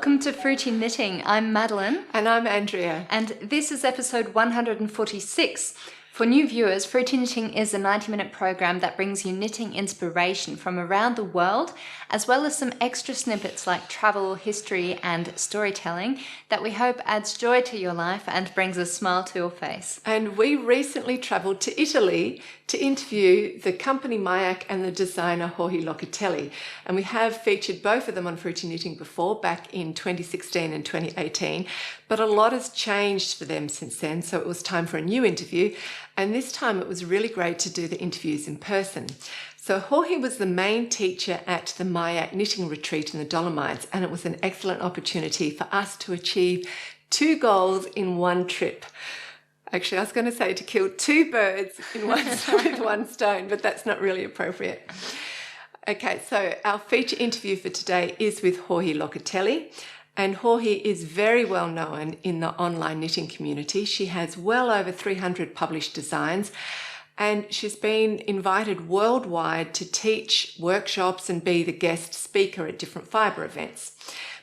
Welcome to Fruity Knitting. I'm Madeline. And I'm Andrea. And this is episode 146. For new viewers, Fruity Knitting is a 90-minute program that brings you knitting inspiration from around the world, as well as some extra snippets like travel, history, and storytelling that we hope adds joy to your life and brings a smile to your face. And we recently travelled to Italy to interview the company Mayak and the designer Joji Locatelli. And we have featured both of them on Fruity Knitting before, back in 2016 and 2018. But a lot has changed for them since then, so it was time for a new interview. And this time it was really great to do the interviews in person. So Joji was the main teacher at the Mayak knitting retreat in the Dolomites, and it was an excellent opportunity for us to achieve 2 goals in one trip. Actually, I was going to say to kill 2 birds in with one stone, but that's not really appropriate. Okay, so our feature interview for today is with Joji Locatelli. And Joji is very well known in the online knitting community. She has well over 300 published designs, and she's been invited worldwide to teach workshops and be the guest speaker at different fibre events.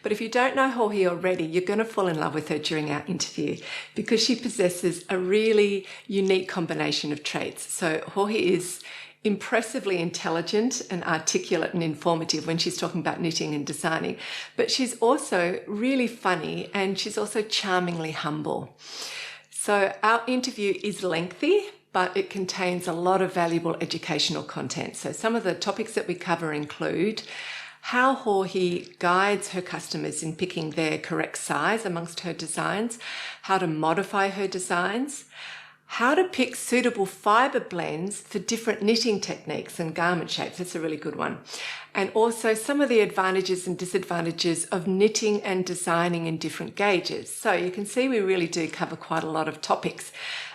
But if you don't know Joji already, you're going to fall in love with her during our interview because she possesses a really unique combination of traits. So Joji is impressively intelligent and articulate and informative when she's talking about knitting and designing, but she's also really funny and she's also charmingly humble. So our interview is lengthy, but it contains a lot of valuable educational content. So some of the topics that we cover include how Joji guides her customers in picking their correct size amongst her designs, how to modify her designs, how to pick suitable fibre blends for different knitting techniques and garment shapes. That's a really good one. And also some of the advantages and disadvantages of knitting and designing in different gauges. So you can see we really do cover quite a lot of topics,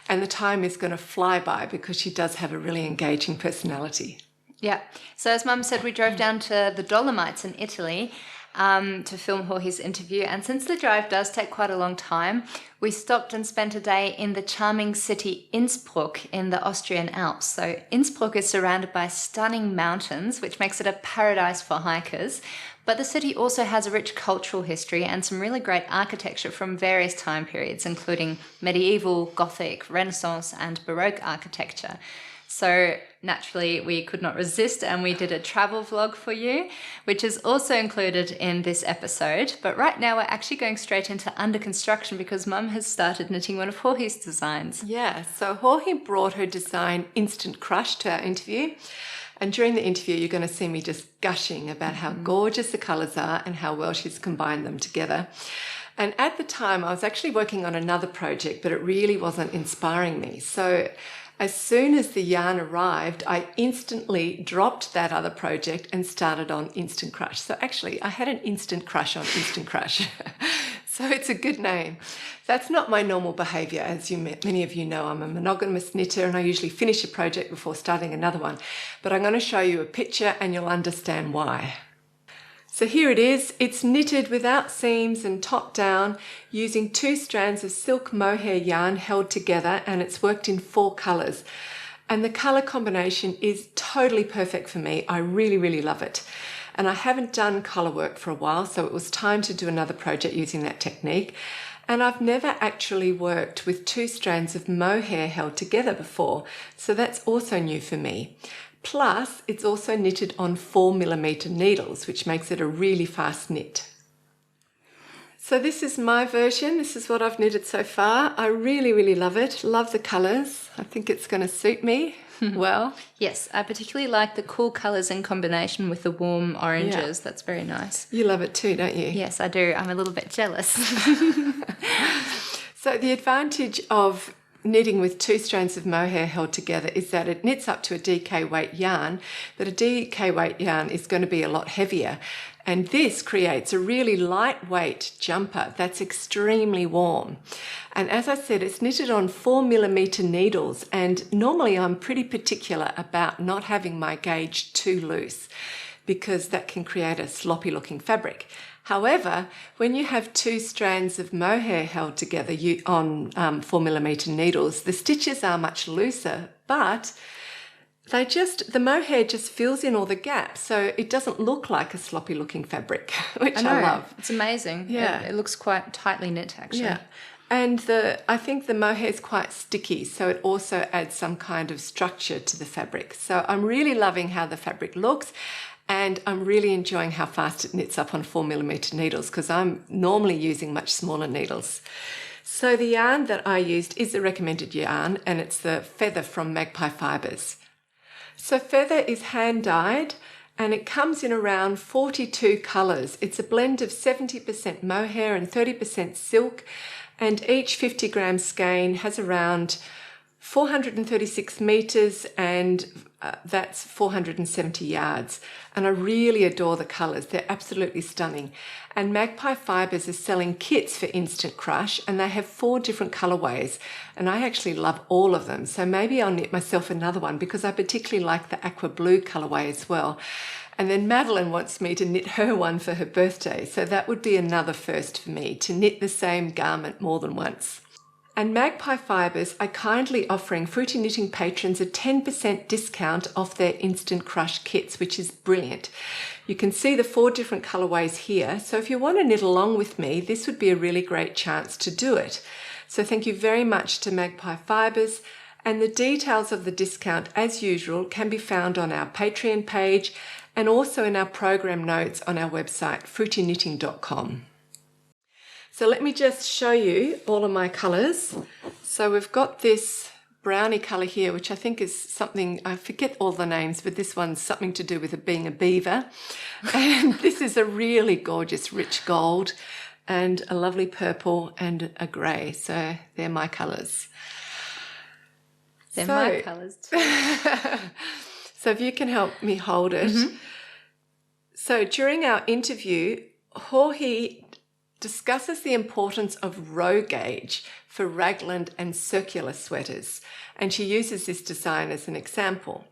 and the time is going to fly by because she does have a really engaging personality. Yeah. So as Mum said, we drove down to the Dolomites in Italy to film Joji's interview. And since the drive does take quite a long time, we stopped and spent a day in the charming city Innsbruck in the Austrian Alps. So Innsbruck is surrounded by stunning mountains, which makes it a paradise for hikers. But the city also has a rich cultural history and some really great architecture from various time periods, including medieval, Gothic, Renaissance, and Baroque architecture. So naturally, we could not resist and we did a travel vlog for you, which is also included in this episode. But right now we're actually going straight into under construction because Mum has started knitting one of Joji's designs. Yeah, so Joji brought her design Instant Crush to our interview. And during the interview, you're going to see me just gushing about how gorgeous the colours are and how well she's combined them together. And at the time, I was actually working on another project, but it really wasn't inspiring me. So as soon as the yarn arrived, I instantly dropped that other project and started on Instant Crush. So actually, I had an instant crush on Instant Crush. So it's a good name. That's not my normal behaviour. As many of you know, I'm a monogamous knitter and I usually finish a project before starting another one. But I'm going to show you a picture and you'll understand why. So here it is. It's knitted without seams and top down using 2 strands of silk mohair yarn held together, and it's worked in 4 colours. And the colour combination is totally perfect for me. I really, really love it. And I haven't done colour work for a while, so it was time to do another project using that technique. And I've never actually worked with 2 strands of mohair held together before, so that's also new for me. Plus, it's also knitted on 4mm needles, which makes it a really fast knit. So this is my version. This is what I've knitted so far. I really, really love it. Love the colours. I think it's going to suit me well. Yes, I particularly like the cool colours in combination with the warm oranges. Yeah. That's very nice. You love it too, don't you? Yes, I do. I'm a little bit jealous. So the advantage of knitting with 2 strands of mohair held together is that it knits up to a DK weight yarn, but a DK weight yarn is going to be a lot heavier. And this creates a really lightweight jumper that's extremely warm. And as I said, it's knitted on 4mm needles, and normally I'm pretty particular about not having my gauge too loose because that can create a sloppy looking fabric. However, when you have 2 strands of mohair held together on 4mm needles, the stitches are much looser, but The mohair just fills in all the gaps, so it doesn't look like a sloppy looking fabric, which I know. I love. It's amazing. Yeah. It looks quite tightly knit, actually. Yeah. And I think the mohair is quite sticky, so it also adds some kind of structure to the fabric. So I'm really loving how the fabric looks, and I'm really enjoying how fast it knits up on 4mm needles, because I'm normally using much smaller needles. So the yarn that I used is the recommended yarn, and it's the Feather from Magpie Fibres. So Feather is hand dyed, and it comes in around 42 colours. It's a blend of 70% mohair and 30% silk, and each 50 gram skein has around 436 metres, and that's 470 yards. And I really adore the colours. They're absolutely stunning. And Magpie Fibres is selling kits for Instant Crush, and they have 4 different colourways, and I actually love all of them. So maybe I'll knit myself another one, because I particularly like the aqua blue colourway as well. And then Madeline wants me to knit her one for her birthday, so that would be another first for me, to knit the same garment more than once. And Magpie Fibres are kindly offering Fruity Knitting patrons a 10% discount off their Instant Crush kits, which is brilliant. You can see the 4 different colourways here, so if you want to knit along with me, this would be a really great chance to do it. So thank you very much to Magpie Fibres, and the details of the discount, as usual, can be found on our Patreon page and also in our program notes on our website, fruityknitting.com. So let me just show you all of my colours. So we've got this brownie colour here, which I think is something, I forget all the names, but this one's something to do with it being a beaver. And this is a really gorgeous rich gold, and a lovely purple and a grey. So they're my colours. They're my colours too. So if you can help me hold it. Mm-hmm. So during our interview, Jorge discusses the importance of row gauge for raglan and circular sweaters, and she uses this design as an example.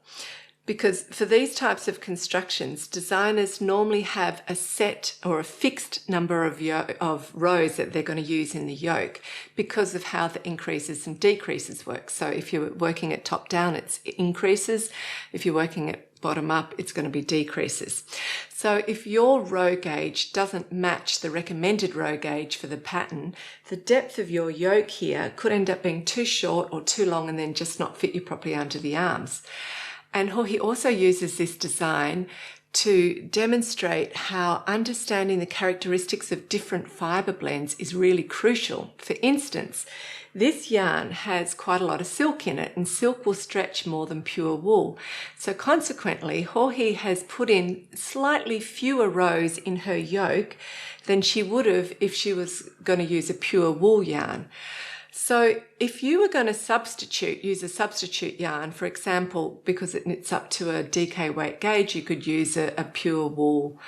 Because for these types of constructions, designers normally have a set or a fixed number of rows that they're going to use in the yoke because of how the increases and decreases work. So if you're working at top down, it's increases. If you're working at bottom up, it's going to be decreases. So if your row gauge doesn't match the recommended row gauge for the pattern, the depth of your yoke here could end up being too short or too long and then just not fit you properly under the arms. And Jorge also uses this design to demonstrate how understanding the characteristics of different fibre blends is really crucial. For instance, this yarn has quite a lot of silk in it, and silk will stretch more than pure wool. So consequently, Jorge has put in slightly fewer rows in her yoke than she would have if she was going to use a pure wool yarn. So if you were going to use a substitute yarn, for example, because it knits up to a DK weight gauge, you could use a pure wool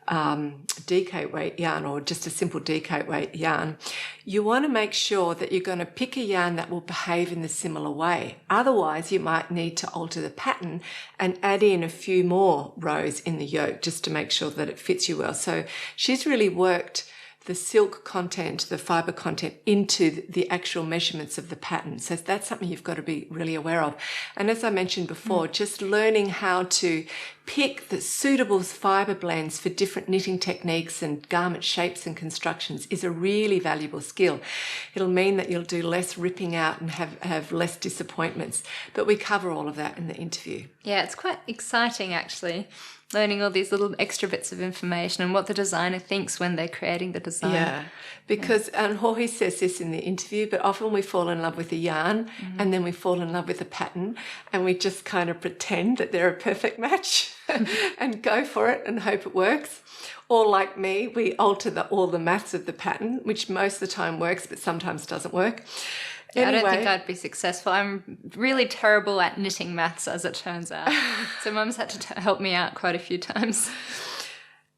DK weight yarn, or just a simple DK weight yarn. You want to make sure that you're going to pick a yarn that will behave in the similar way. Otherwise, you might need to alter the pattern and add in a few more rows in the yoke just to make sure that it fits you well. So she's really worked the silk content, the fibre content, into the actual measurements of the pattern. So that's something you've got to be really aware of. And as I mentioned before, just learning how to pick the suitable fibre blends for different knitting techniques and garment shapes and constructions is a really valuable skill. It'll mean that you'll do less ripping out and have less disappointments. But we cover all of that in the interview. Yeah, it's quite exciting actually, learning all these little extra bits of information and what the designer thinks when they're creating the design. Yeah, because, and Jorge says this in the interview, but often we fall in love with the yarn and then we fall in love with the pattern and we just kind of pretend that they're a perfect match and go for it and hope it works. Or like me, we alter all the maths of the pattern, which most of the time works, but sometimes doesn't work. Yeah, Anyway, I don't think I'd be successful. I'm really terrible at knitting maths, as it turns out. So Mum's had to help me out quite a few times.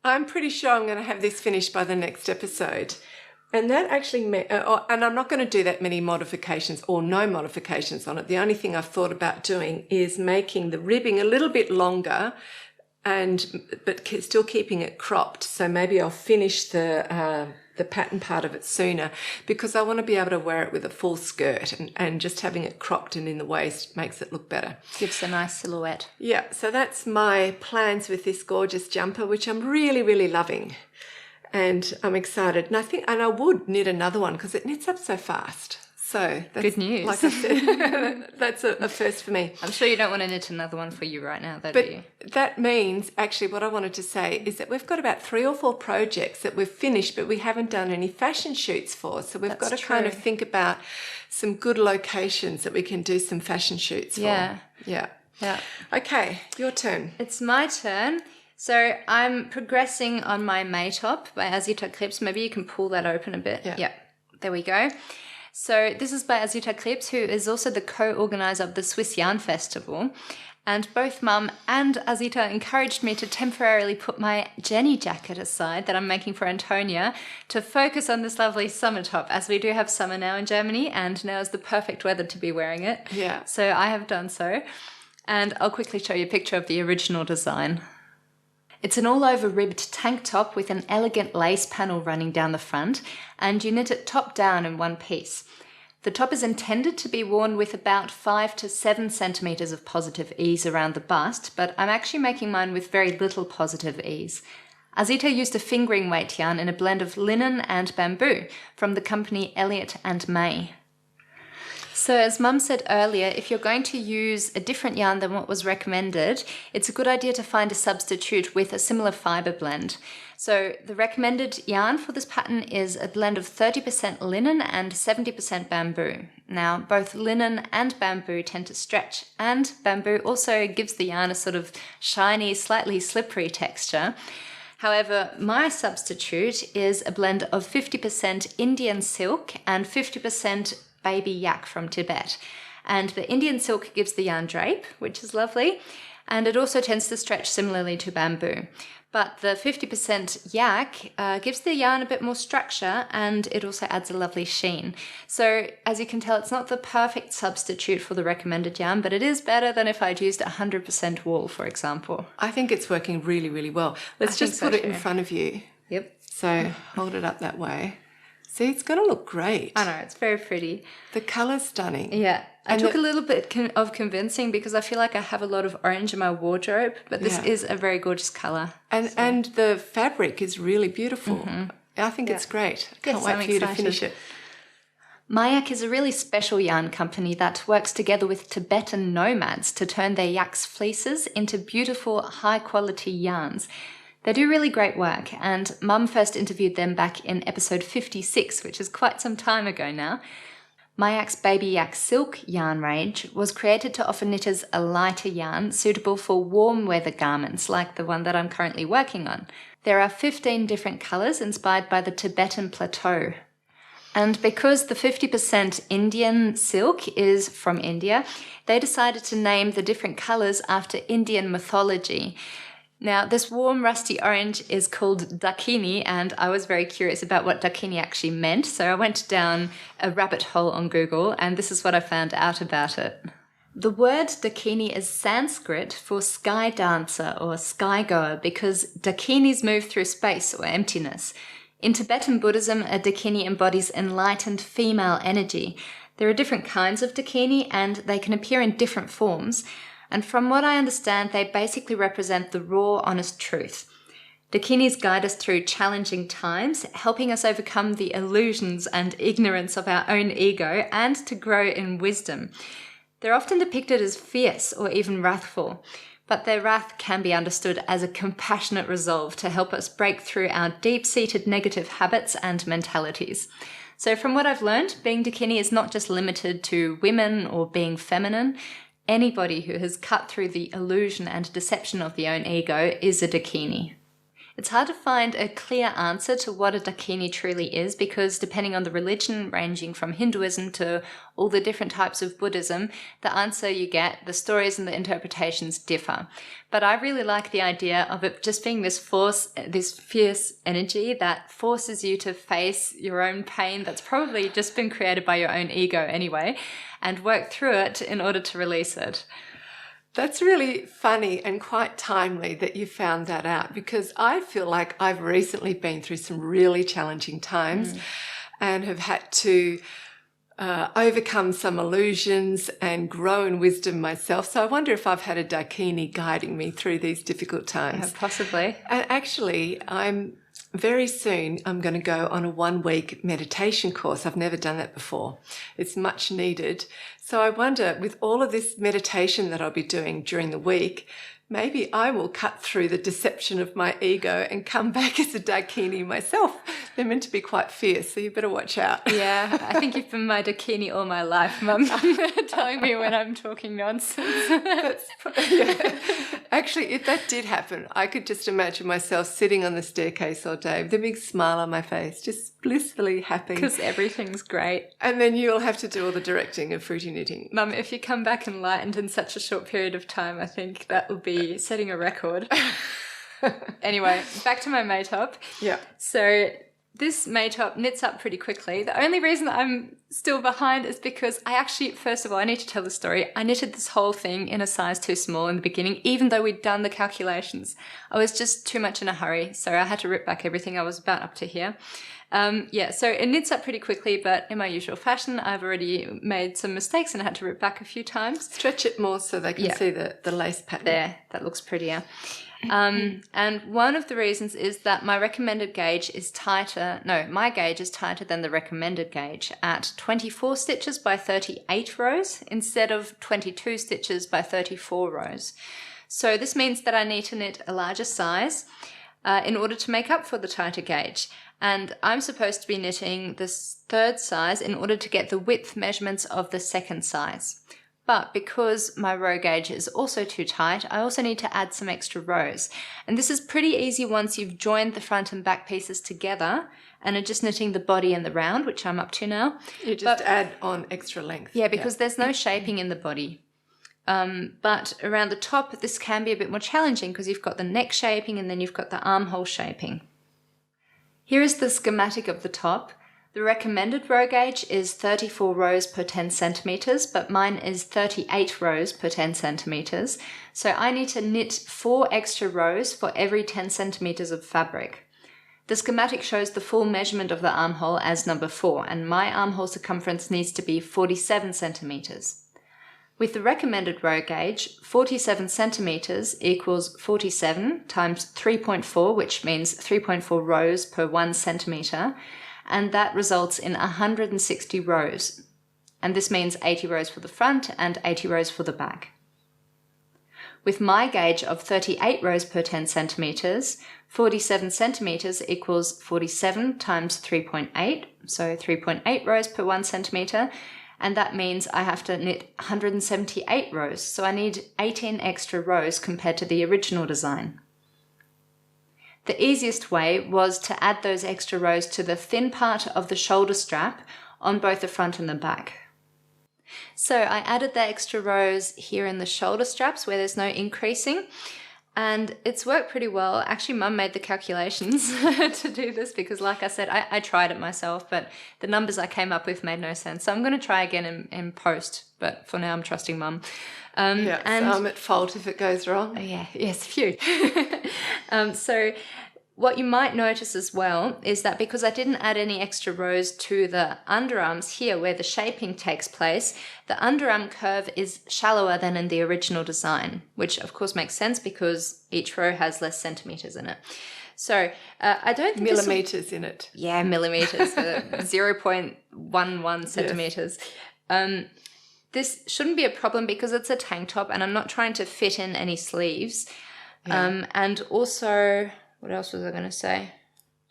I'm pretty sure I'm going to have this finished by the next episode. And that actually and I'm not going to do that many modifications or no modifications on it. The only thing I've thought about doing is making the ribbing a little bit longer, but still keeping it cropped. So maybe I'll finish the the pattern part of it sooner, because I want to be able to wear it with a full skirt, and just having it cropped and in the waist makes it look better. Gives a nice silhouette. Yeah, so that's my plans with this gorgeous jumper, which I'm really, really loving. And I'm excited. And I would knit another one because it knits up so fast. So that's good news. Like I said, that's a first for me. I'm sure you don't want to knit another one for you right now, though, But do you? that means, actually, what I wanted to say is that we've got about 3 or 4 projects that we've finished, but we haven't done any fashion shoots for. So we've got to kind of think about some good locations that we can do some fashion shoots for. Yeah. Okay, your turn. It's my turn. So I'm progressing on my May top by Asita Krebs. Maybe you can pull that open a bit. Yeah. There we go. So this is by Asita Krebs, who is also the co-organizer of the Swiss Yarn Festival. And both Mum and Asita encouraged me to temporarily put my Jenny jacket aside that I'm making for Antonia to focus on this lovely summer top, as we do have summer now in Germany, and now is the perfect weather to be wearing it. Yeah. So I have done so. And I'll quickly show you a picture of the original design. It's an all-over ribbed tank top with an elegant lace panel running down the front, and you knit it top down in one piece. The top is intended to be worn with about 5 to 7 centimeters of positive ease around the bust, but I'm actually making mine with very little positive ease. Asita used a fingering weight yarn in a blend of linen and bamboo from the company Elliott and May. So as Mum said earlier, if you're going to use a different yarn than what was recommended, it's a good idea to find a substitute with a similar fibre blend. So the recommended yarn for this pattern is a blend of 30% linen and 70% bamboo. Now, both linen and bamboo tend to stretch, and bamboo also gives the yarn a sort of shiny, slightly slippery texture. However, my substitute is a blend of 50% Indian silk and 50% baby yak from Tibet. And the Indian silk gives the yarn drape, which is lovely, and it also tends to stretch similarly to bamboo. But the 50% yak gives the yarn a bit more structure, and it also adds a lovely sheen. So as you can tell, it's not the perfect substitute for the recommended yarn, but it is better than if I'd used 100% wool, for example. I think it's working really, really well. Let's just put it in front of you. Yep. So hold it up that way. See, it's going to look great. I know, it's very pretty. The colour's stunning. Yeah. I took a little bit of convincing because I feel like I have a lot of orange in my wardrobe, but this is a very gorgeous colour. And the fabric is really beautiful. Mm-hmm. I think it's great. I can't wait for you to finish it. Mayak is a really special yarn company that works together with Tibetan nomads to turn their yak's fleeces into beautiful, high-quality yarns. They do really great work, and Mum first interviewed them back in episode 56, which is quite some time ago now. Mayak's Baby Yak Silk yarn range was created to offer knitters a lighter yarn suitable for warm weather garments like the one that I'm currently working on. There are 15 different colours inspired by the Tibetan plateau. And because the 50% Indian silk is from India, they decided to name the different colours after Indian mythology. Now, this warm rusty orange is called dakini, and I was very curious about what dakini actually meant, so I went down a rabbit hole on Google, and this is what I found out about it. The word dakini is Sanskrit for sky dancer or sky goer because dakinis move through space or emptiness. In Tibetan Buddhism, a dakini embodies enlightened female energy. There are different kinds of dakini, and they can appear in different forms. And from what I understand, they basically represent the raw, honest truth. Dakinis guide us through challenging times, helping us overcome the illusions and ignorance of our own ego and to grow in wisdom. They're often depicted as fierce or even wrathful, but their wrath can be understood as a compassionate resolve to help us break through our deep-seated negative habits and mentalities. So from what I've learned, being dakini is not just limited to women or being feminine. Anybody who has cut through the illusion and deception of the own ego is a dakini. It's hard to find a clear answer to what a dakini truly is because depending on the religion, ranging from Hinduism to all the different types of Buddhism, the answer you get, the stories and the interpretations differ. But I really like the idea of it just being this force, this fierce energy that forces you to face your own pain that's probably just been created by your own ego anyway, and work through it in order to release it. That's really funny and quite timely that you found that out, because I feel like I've recently been through some really challenging times and have had to overcome some illusions and grow in wisdom myself. So I wonder if I've had a Dakini guiding me through these difficult times. Possibly. And actually, very soon I'm going to go on a 1-week meditation course. I've never done that before. It's much needed. So I wonder, with all of this meditation that I'll be doing during the week, maybe I will cut through the deception of my ego and come back as a Dakini myself. They're meant to be quite fierce, so you better watch out. Yeah, I think you've been my Dakini all my life, Mum, telling me when I'm talking nonsense. Actually, if that did happen, I could just imagine myself sitting on the staircase all day with a big smile on my face, just blissfully happy. Because everything's great. And then you'll have to do all the directing of fruity knitting. Mum, if you come back enlightened in such a short period of time, I think that will be setting a record. Anyway, back to my Maytop. Yeah. So this Maytop knits up pretty quickly. The only reason I'm still behind is because first of all, I need to tell the story. I knitted this whole thing in a size too small in the beginning, even though we'd done the calculations. I was just too much in a hurry, so I had to rip back everything. I was about up to here. So it knits up pretty quickly, but in my usual fashion, I've already made some mistakes and I had to rip back a few times. Stretch it more so they can see the lace pattern. There, that looks prettier. And one of the reasons is that my recommended gauge is my gauge is tighter than the recommended gauge at 24 stitches by 38 rows instead of 22 stitches by 34 rows. So this means that I need to knit a larger size in order to make up for the tighter gauge. And I'm supposed to be knitting this third size in order to get the width measurements of the second size. But because my row gauge is also too tight, I also need to add some extra rows. And this is pretty easy once you've joined the front and back pieces together and are just knitting the body and the round, which I'm up to now. You just add on extra length. Yeah, because there's no shaping in the body. But around the top, this can be a bit more challenging because you've got the neck shaping and then you've got the armhole shaping. Here is the schematic of the top. The recommended row gauge is 34 rows per 10 centimeters, but mine is 38 rows per 10 centimeters. So I need to knit 4 extra rows for every 10 centimeters of fabric. The schematic shows the full measurement of the armhole as number 4, and my armhole circumference needs to be 47 centimeters. With the recommended row gauge, 47 centimeters equals 47 times 3.4, which means 3.4 rows per 1 centimeter, and that results in 160 rows. And this means 80 rows for the front and 80 rows for the back. With my gauge of 38 rows per 10 centimeters, 47 centimeters equals 47 times 3.8, so 3.8 rows per 1 centimeter, and that means I have to knit 178 rows, so I need 18 extra rows compared to the original design. The easiest way was to add those extra rows to the thin part of the shoulder strap on both the front and the back. So I added the extra rows here in the shoulder straps where there's no increasing, and it's worked pretty well. Actually, Mum made the calculations to do this because, like I said, I tried it myself, but the numbers I came up with made no sense. So I'm going to try again in post, but for now I'm trusting Mum. So I'm at fault if it goes wrong. Yes, phew. So what you might notice as well is that because I didn't add any extra rows to the underarms here where the shaping takes place, the underarm curve is shallower than in the original design, which of course makes sense because each row has less centimeters in it. So I don't think millimeters in it. Yeah, millimeters, 0.11 centimeters. Yes. This shouldn't be a problem because it's a tank top and I'm not trying to fit in any sleeves. Yeah. And also, what else was I going to say?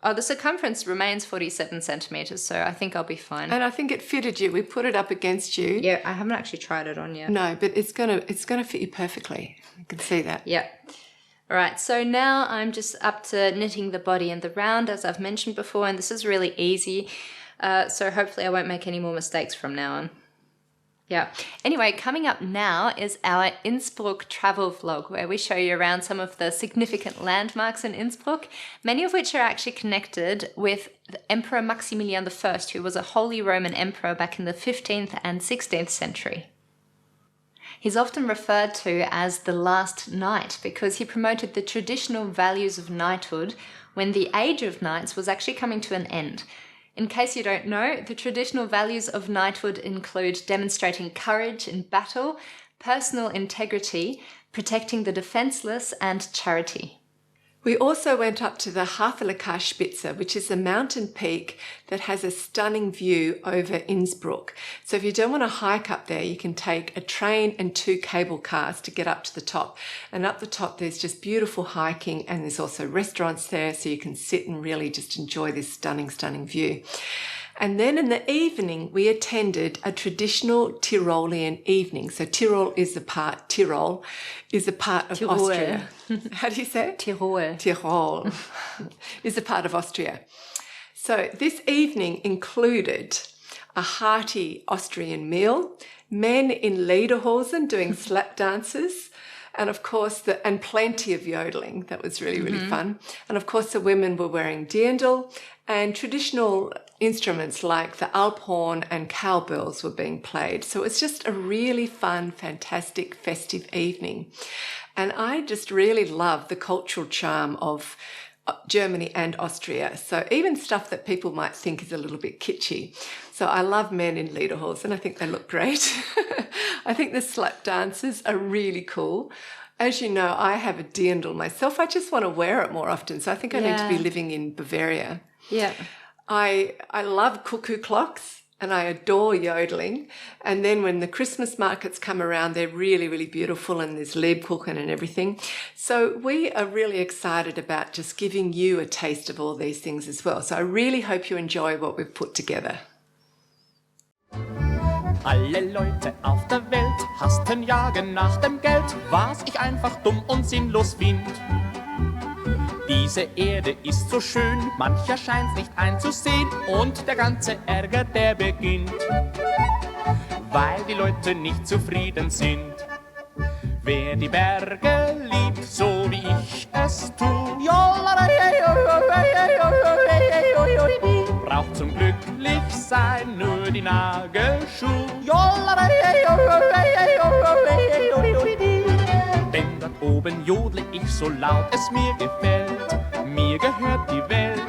Oh, the circumference remains 47 centimeters, so I think I'll be fine. And I think it fitted you. We put it up against you. Yeah, I haven't actually tried it on yet. No, but it's gonna fit you perfectly. You can see that. Yeah. All right, so now I'm just up to knitting the body and the round, as I've mentioned before, and this is really easy. So hopefully I won't make any more mistakes from now on. Yeah. Anyway, coming up now is our Innsbruck travel vlog, where we show you around some of the significant landmarks in Innsbruck, many of which are actually connected with the Emperor Maximilian I, who was a Holy Roman Emperor back in the 15th and 16th century. He's often referred to as the last knight because he promoted the traditional values of knighthood when the age of knights was actually coming to an end. In case you don't know, the traditional values of knighthood include demonstrating courage in battle, personal integrity, protecting the defenseless, and charity. We also went up to the Havelakar Spitze, which is a mountain peak that has a stunning view over Innsbruck. So if you don't want to hike up there, you can take a train and 2 cable cars to get up to the top. And up the top, there's just beautiful hiking, and there's also restaurants there, so you can sit and really just enjoy this stunning, stunning view. And then in the evening, we attended a traditional Tyrolean evening. So Tyrol is a part of Austria. How do you say it? Tyrol is a part of Austria. So this evening included a hearty Austrian meal, men in lederhosen doing slap dances, and of course, and plenty of yodeling. That was really, really fun. And of course, the women were wearing dirndl, and traditional instruments like the alphorn and cowbells were being played. So it's just a really fun, fantastic, festive evening. And I just really love the cultural charm of Germany and Austria. So even stuff that people might think is a little bit kitschy. So I love men in lederhosen. I think they look great. I think the slap dances are really cool. As you know, I have a dirndl myself. I just want to wear it more often. So I think I need to be living in Bavaria. Yeah. I love cuckoo clocks and I adore yodeling. And then when the Christmas markets come around, they're really, really beautiful, and there's Lebkuchen and everything. So we are really excited about just giving you a taste of all these things as well. So I really hope you enjoy what we've put together. Alle Leute auf der Welt hasten jagen nach dem Geld, was ich einfach dumm und sinnlos find. Diese Erde ist so schön, mancher scheint's nicht einzusehen, und der ganze Ärger, der beginnt, weil die Leute nicht zufrieden sind. Wer die Berge liebt, so wie ich es tu, braucht zum Glücklichsein nur die Nagelschuh. Denn dort oben jodle ich so laut es mir gefällt. Mir gehört die Welt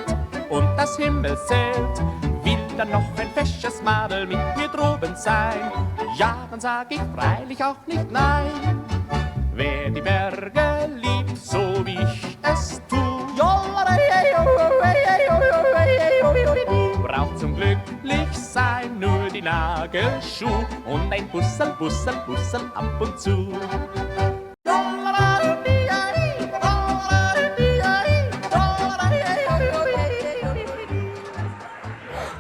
und das Himmelszelt. Will dann noch ein fesches Madel mit mir droben sein? Ja, dann sag ich freilich auch nicht nein. Wer die Berge liebt, so wie ich es tu, braucht zum Glücklichsein nur die Nagelschuh und ein Bussel, Bussel, Bussel ab und zu.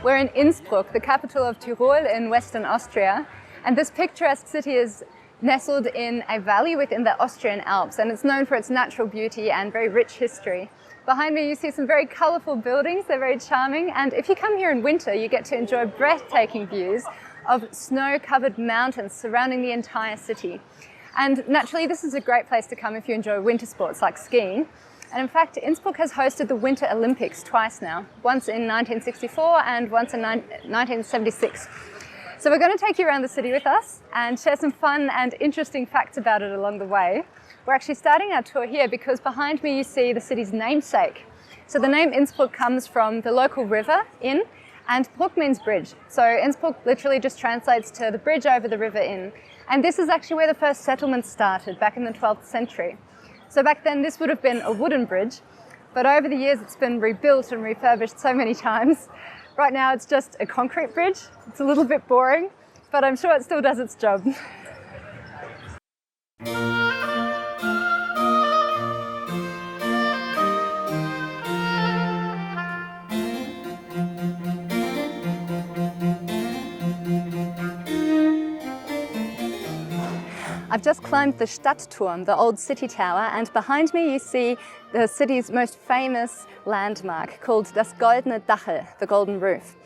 We're in Innsbruck, the capital of Tyrol in Western Austria, and this picturesque city is nestled in a valley within the Austrian Alps, and it's known for its natural beauty and very rich history. Behind me you see some very colourful buildings, they're very charming, and if you come here in winter you get to enjoy breathtaking views of snow-covered mountains surrounding the entire city. And naturally this is a great place to come if you enjoy winter sports like skiing. And in fact, Innsbruck has hosted the Winter Olympics twice now, once in 1964 and once in 1976. So we're going to take you around the city with us and share some fun and interesting facts about it along the way. We're actually starting our tour here because behind me you see the city's namesake. So the name Innsbruck comes from the local river, Inn, and Bruck means bridge. So Innsbruck literally just translates to the bridge over the river Inn. And this is actually where the first settlements started back in the 12th century. So back then this would have been a wooden bridge, but over the years it's been rebuilt and refurbished so many times. Right now it's just a concrete bridge. It's a little bit boring, but I'm sure it still does its job. I've just climbed the Stadtturm, the old city tower, and behind me you see the city's most famous landmark called das Goldene Dachel, the Golden Roof.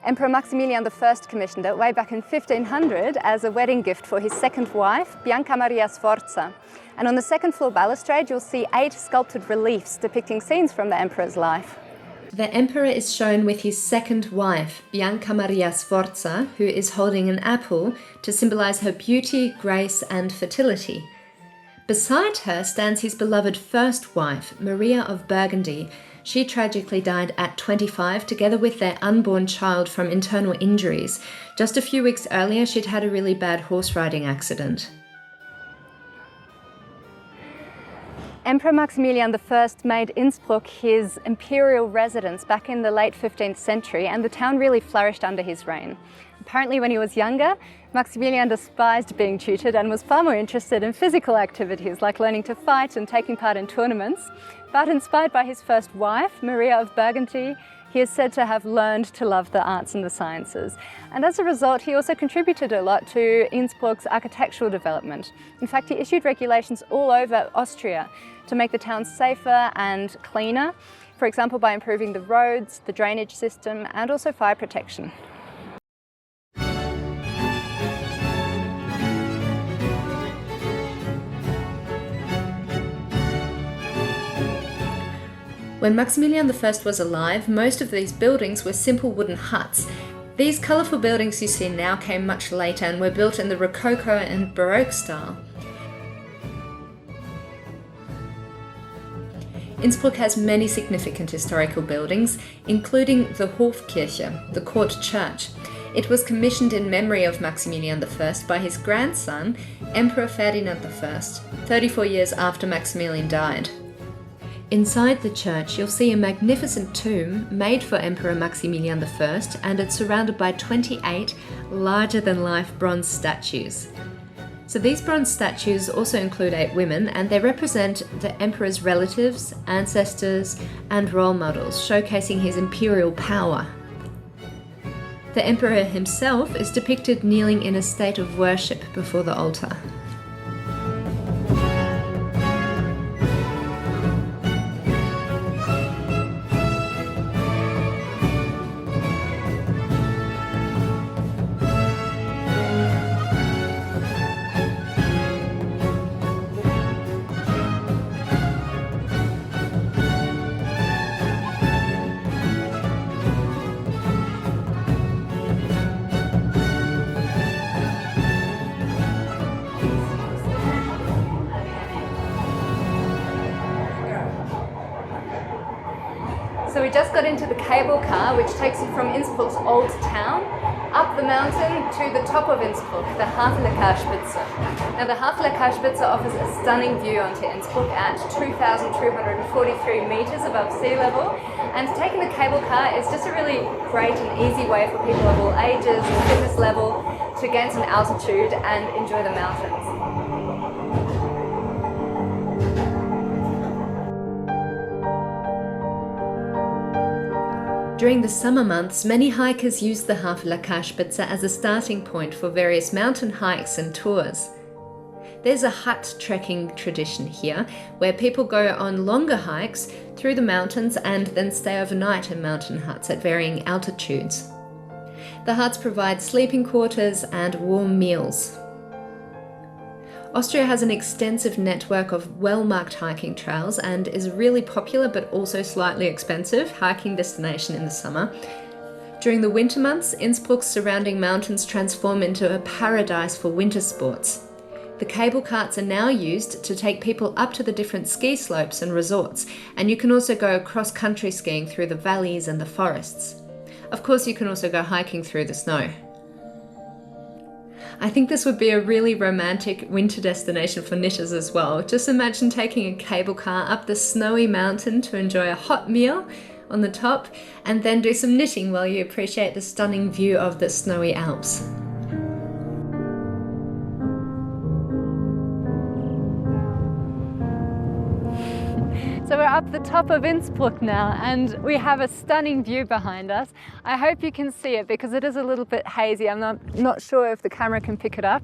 Emperor Maximilian I commissioned it way back in 1500 as a wedding gift for his second wife, Bianca Maria Sforza. And on the second floor balustrade you'll see 8 sculpted reliefs depicting scenes from the emperor's life. the emperor is shown with his second wife, Bianca Maria Sforza, who is holding an apple to symbolize her beauty, grace, and fertility. Beside her stands his beloved first wife, Maria of Burgundy. She tragically died at 25, together with their unborn child from internal injuries. Just a few weeks earlier, she'd had a really bad horse riding accident. Emperor Maximilian I made Innsbruck his imperial residence back in the late 15th century, and the town really flourished under his reign. Apparently, when he was younger, Maximilian despised being tutored and was far more interested in physical activities like learning to fight and taking part in tournaments. But inspired by his first wife, Maria of Burgundy, he is said to have learned to love the arts and the sciences. And as a result, he also contributed a lot to Innsbruck's architectural development. In fact, he issued regulations all over Austria to make the town safer and cleaner, for example, by improving the roads, the drainage system, and also fire protection. When Maximilian I was alive, most of these buildings were simple wooden huts. These colourful buildings you see now came much later and were built in the Rococo and Baroque style. Innsbruck has many significant historical buildings, including the Hofkirche, the court church. It was commissioned in memory of Maximilian I by his grandson, Emperor Ferdinand I, 34 years after Maximilian died. Inside the church, you'll see a magnificent tomb made for Emperor Maximilian I, and it's surrounded by 28 larger-than-life bronze statues. So these bronze statues also include 8 women, and they represent the emperor's relatives, ancestors, and role models, showcasing his imperial power. The emperor himself is depicted kneeling in a state of worship before the altar. So we just got into the cable car, which takes you from Innsbruck's old town up the mountain to the top of Innsbruck, the Havelackerspitze. Now the Havelackerspitze offers a stunning view onto Innsbruck at 2,243 meters above sea level, and taking the cable car is just a really great and easy way for people of all ages and fitness level to gain some altitude and enjoy the mountains. During the summer months, many hikers use the Havelackerspitze as a starting point for various mountain hikes and tours. There's a hut trekking tradition here, where people go on longer hikes through the mountains and then stay overnight in mountain huts at varying altitudes. The huts provide sleeping quarters and warm meals. Austria has an extensive network of well-marked hiking trails and is a really popular but also slightly expensive hiking destination in the summer. During the winter months, Innsbruck's surrounding mountains transform into a paradise for winter sports. The cable carts are now used to take people up to the different ski slopes and resorts, and you can also go cross-country skiing through the valleys and the forests. Of course, you can also go hiking through the snow. I think this would be a really romantic winter destination for knitters as well. Just imagine taking a cable car up the snowy mountain to enjoy a hot meal on the top and then do some knitting while you appreciate the stunning view of the snowy Alps. So we're up the top of Innsbruck now and we have a stunning view behind us. I hope you can see it because it is a little bit hazy. I'm not sure if the camera can pick it up.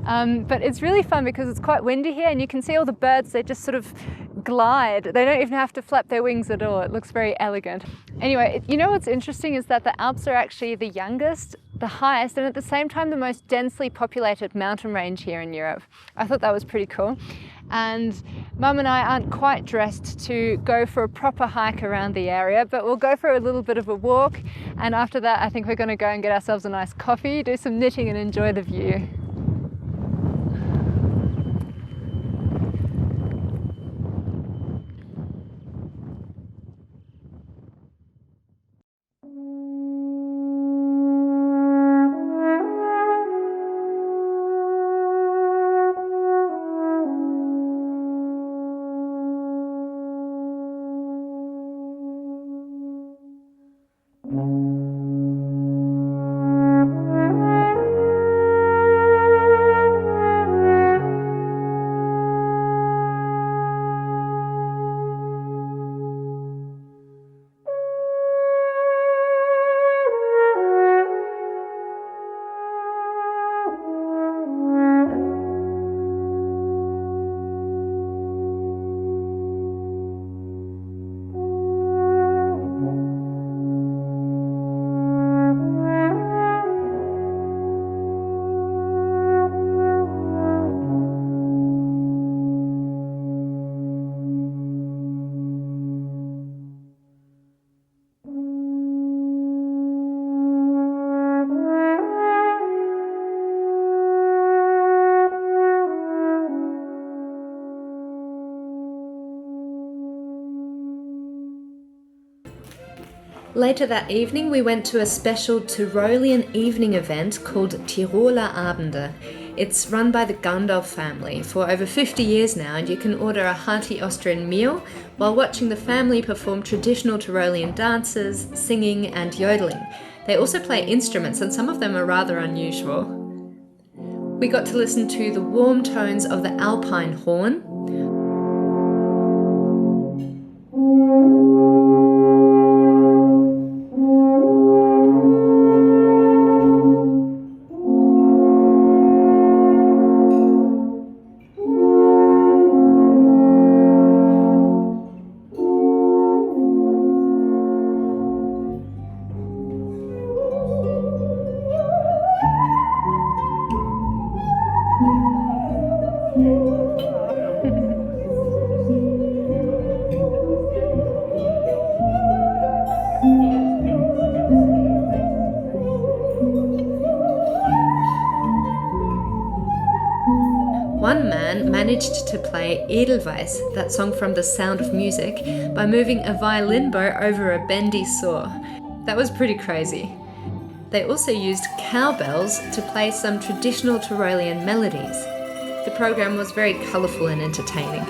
But it's really fun because it's quite windy here and you can see all the birds, they just sort of glide. They don't even have to flap their wings at all. It looks very elegant. Anyway, you know what's interesting is that the Alps are actually the youngest, the highest, and at the same time the most densely populated mountain range here in Europe. I thought that was pretty cool. And Mum and I aren't quite dressed to go for a proper hike around the area, but we'll go for a little bit of a walk, and after that I think we're going to go and get ourselves a nice coffee, do some knitting and enjoy the view. Later that evening we went to a special Tyrolean evening event called Tiroler Abende. It's run by the Gandalf family for over 50 years now, and you can order a hearty Austrian meal while watching the family perform traditional Tyrolean dances, singing and yodeling. They also play instruments, and some of them are rather unusual. We got to listen to the warm tones of the alpine horn, One man managed to play Edelweiss, that song from The Sound of Music, by moving a violin bow over a bendy saw. That was pretty crazy. They also used cowbells to play some traditional Tyrolean melodies. The program was very colourful and entertaining.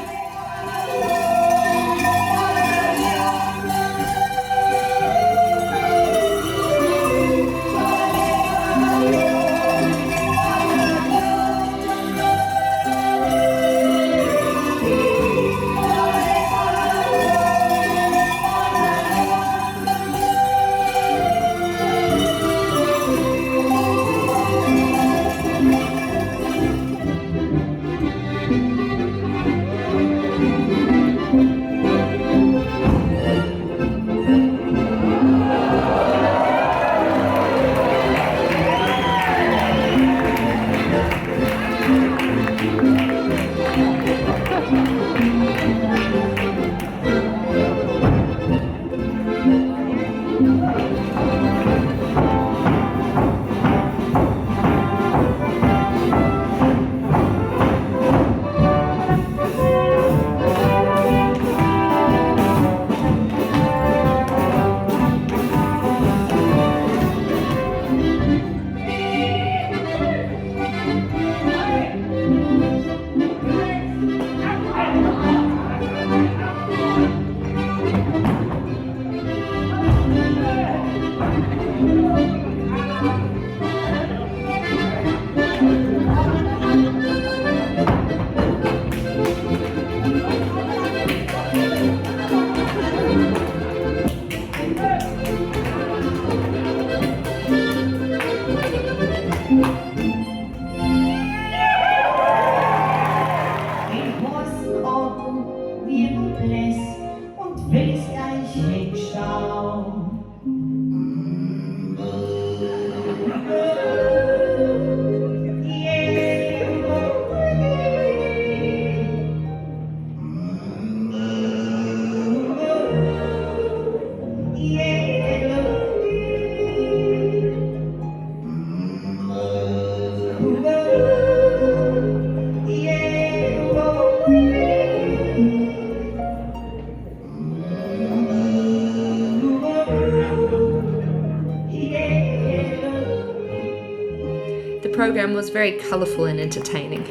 program was very colourful and entertaining.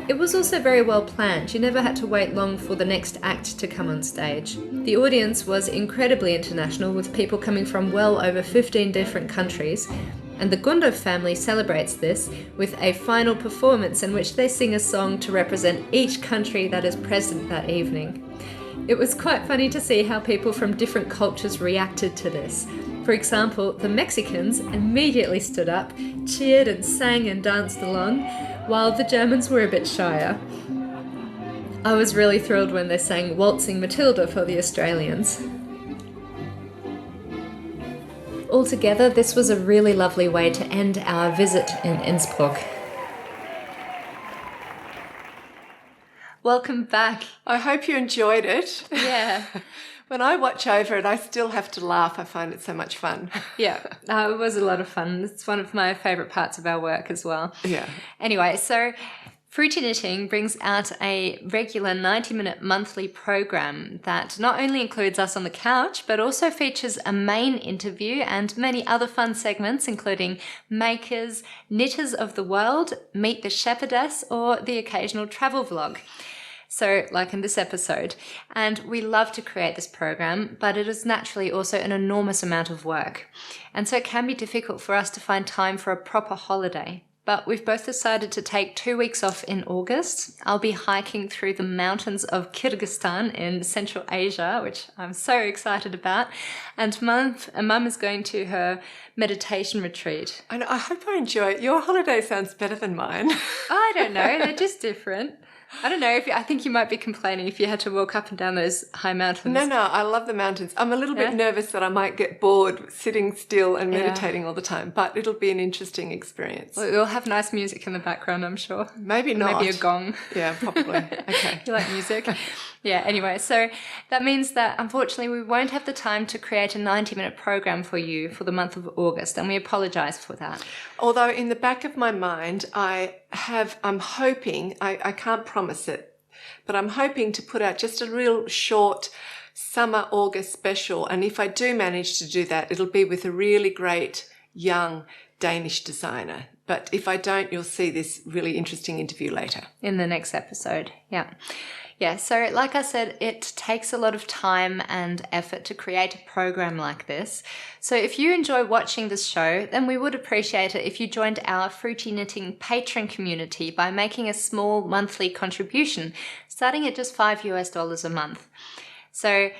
It was also very well planned. You never had to wait long for the next act to come on stage. The audience was incredibly international, with people coming from well over 15 different countries, and the Gondo family celebrates this with a final performance in which they sing a song to represent each country that is present that evening. It was quite funny to see how people from different cultures reacted to this. For example, the Mexicans immediately stood up, cheered and sang and danced along, while the Germans were a bit shyer. I was really thrilled when they sang Waltzing Matilda for the Australians. Altogether, this was a really lovely way to end our visit in Innsbruck. Welcome back. I hope you enjoyed it. Yeah. When I watch over it, I still have to laugh. I find it so much fun. Yeah, it was a lot of fun. It's one of my favourite parts of our work as well. Yeah. Anyway, so Fruity Knitting brings out a regular 90-minute monthly program that not only includes us on the couch, but also features a main interview and many other fun segments, including makers, knitters of the world, meet the shepherdess, or the occasional travel vlog. So, like in this episode. And we love to create this program, but it is naturally also an enormous amount of work. And so it can be difficult for us to find time for a proper holiday. But we've both decided to take 2 weeks off in August. I'll be hiking through the mountains of Kyrgyzstan in Central Asia, which I'm so excited about. And Mum is going to her meditation retreat. I hope I enjoy it. Your holiday sounds better than mine. I don't know, they're just different. I don't know, I think you might be complaining if you had to walk up and down those high mountains. No, I love the mountains. I'm a little bit nervous that I might get bored sitting still and meditating all the time, but it'll be an interesting experience. Well, you'll have nice music in the background, I'm sure. Maybe not. Maybe a gong. Yeah, probably. Okay. You like music? Yeah, anyway, so that means that unfortunately we won't have the time to create a 90-minute program for you for the month of August, and we apologise for that. Although in the back of my mind, I'm hoping, I can't promise it, but I'm hoping to put out just a real short summer August special. And if I do manage to do that, it'll be with a really great young Danish designer. But if I don't, you'll see this really interesting interview later. In the next episode, yeah. Yeah, so like I said, it takes a lot of time and effort to create a program like this. So if you enjoy watching this show, then we would appreciate it if you joined our Fruity Knitting Patreon community by making a small monthly contribution, starting at just $5 a month. So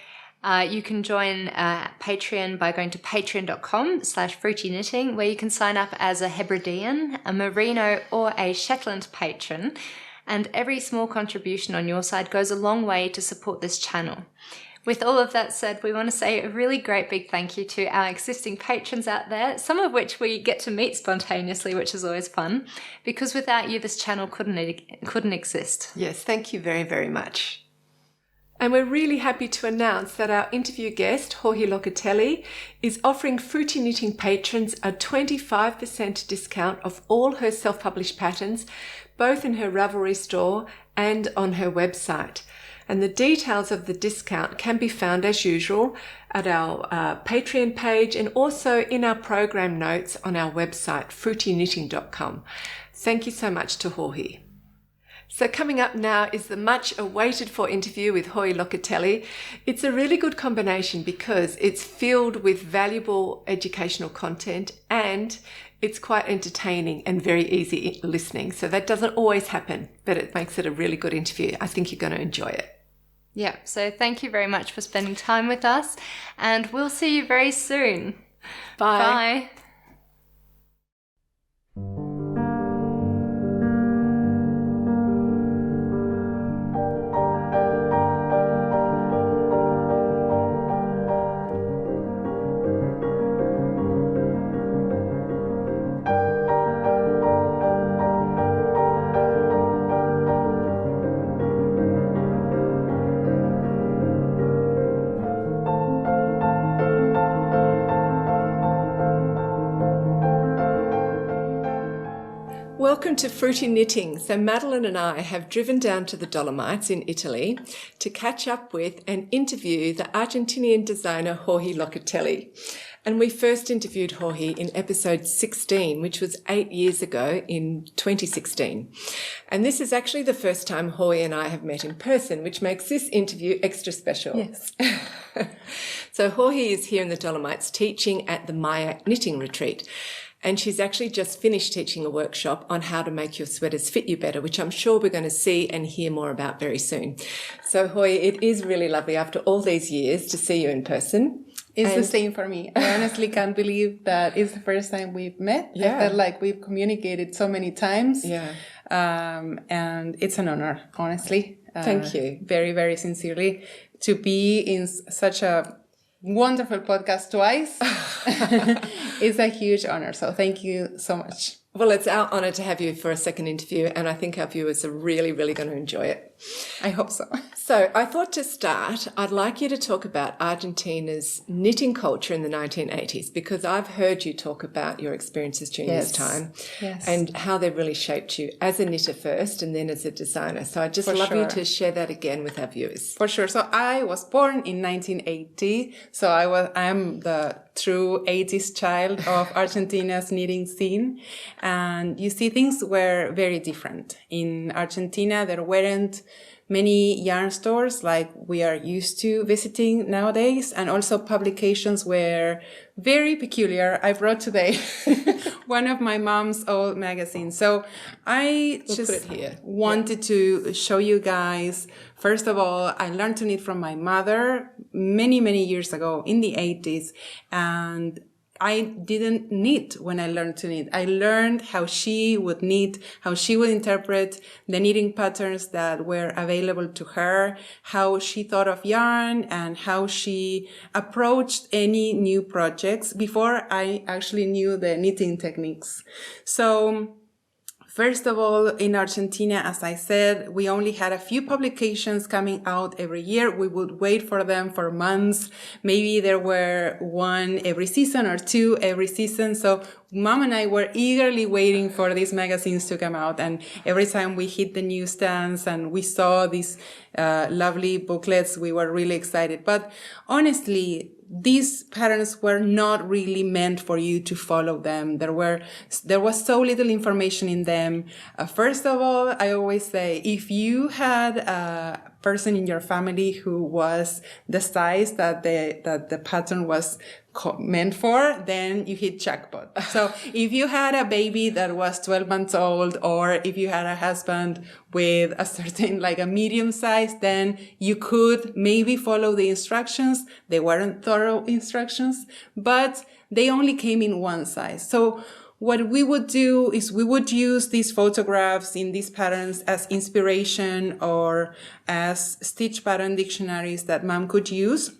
you can join Patreon by going to patreon.com/fruityknitting, where you can sign up as a Hebridean, a Merino, or a Shetland patron. And every small contribution on your side goes a long way to support this channel. With all of that said, we want to say a really great big thank you to our existing patrons out there, some of which we get to meet spontaneously, which is always fun, because without you, this channel couldn't exist. Yes, thank you very, very much. And we're really happy to announce that our interview guest, Joji Locatelli, is offering Fruity Knitting patrons a 25% discount of all her self-published patterns, both in her Ravelry store and on her website. And the details of the discount can be found as usual at our Patreon page and also in our program notes on our website, fruityknitting.com. Thank you so much to Joji. So coming up now is the much awaited for interview with Joji Locatelli. It's a really good combination because it's filled with valuable educational content and it's quite entertaining and very easy listening. So that doesn't always happen, but it makes it a really good interview. I think you're going to enjoy it. Yeah, so thank you very much for spending time with us, and we'll see you very soon. Bye. Bye. welcome to Fruity Knitting. So Madeline and I have driven down to the Dolomites in Italy to catch up with and interview the Argentinian designer Joji Locatelli. And we first interviewed Joji in episode 16, which was 8 years ago in 2016. And this is actually the first time Joji and I have met in person, which makes this interview extra special. Yes. So Joji is here in the Dolomites teaching at the Mayak Knitting Retreat. And she's actually just finished teaching a workshop on how to make your sweaters fit you better, which I'm sure we're going to see and hear more about very soon. So Joji, it is really lovely after all these years to see you in person. It's the same for me. I honestly can't believe that it's the first time we've met. Yeah. I felt like we've communicated so many times. Yeah. And it's an honor, honestly. Thank you. Very, very sincerely. To be in such a wonderful podcast twice is a huge honor. So thank you so much. Well, it's our honor to have you for a second interview, and I think our viewers are really, really going to enjoy it. I hope so. So I thought to start, I'd like you to talk about Argentina's knitting culture in the 1980s, because I've heard you talk about your experiences during this time and how they really shaped you as a knitter first and then as a designer. So I'd just love you to share that again with our viewers. For sure. So I was born in 1980. So I'm the true 80s child of Argentina's knitting scene. And you see, things were very different. In Argentina, there weren't many yarn stores like we are used to visiting nowadays. And also publications were very peculiar. I brought today one of my mom's old magazines. So I just wanted to show you guys. First of all, I learned to knit from my mother many, many years ago in the 80s. And I didn't knit when I learned to knit. I learned how she would knit, how she would interpret the knitting patterns that were available to her, how she thought of yarn, and how she approached any new projects before I actually knew the knitting techniques. So first of all, in Argentina, as I said, we only had a few publications coming out every year. We would wait for them for months. Maybe there were one every season or two every season. So Mom and I were eagerly waiting for these magazines to come out. And every time we hit the newsstands and we saw these lovely booklets, we were really excited. But honestly, these patterns were not really meant for you to follow them. There was so little information in them. First of all, I always say, if you had a person in your family who was the size that the pattern was meant for, then you hit jackpot. So if you had a baby that was 12 months old, or if you had a husband with a certain, like a medium size, then you could maybe follow the instructions. They weren't thorough instructions, but they only came in one size. So what we would do is we would use these photographs in these patterns as inspiration or as stitch pattern dictionaries that Mom could use.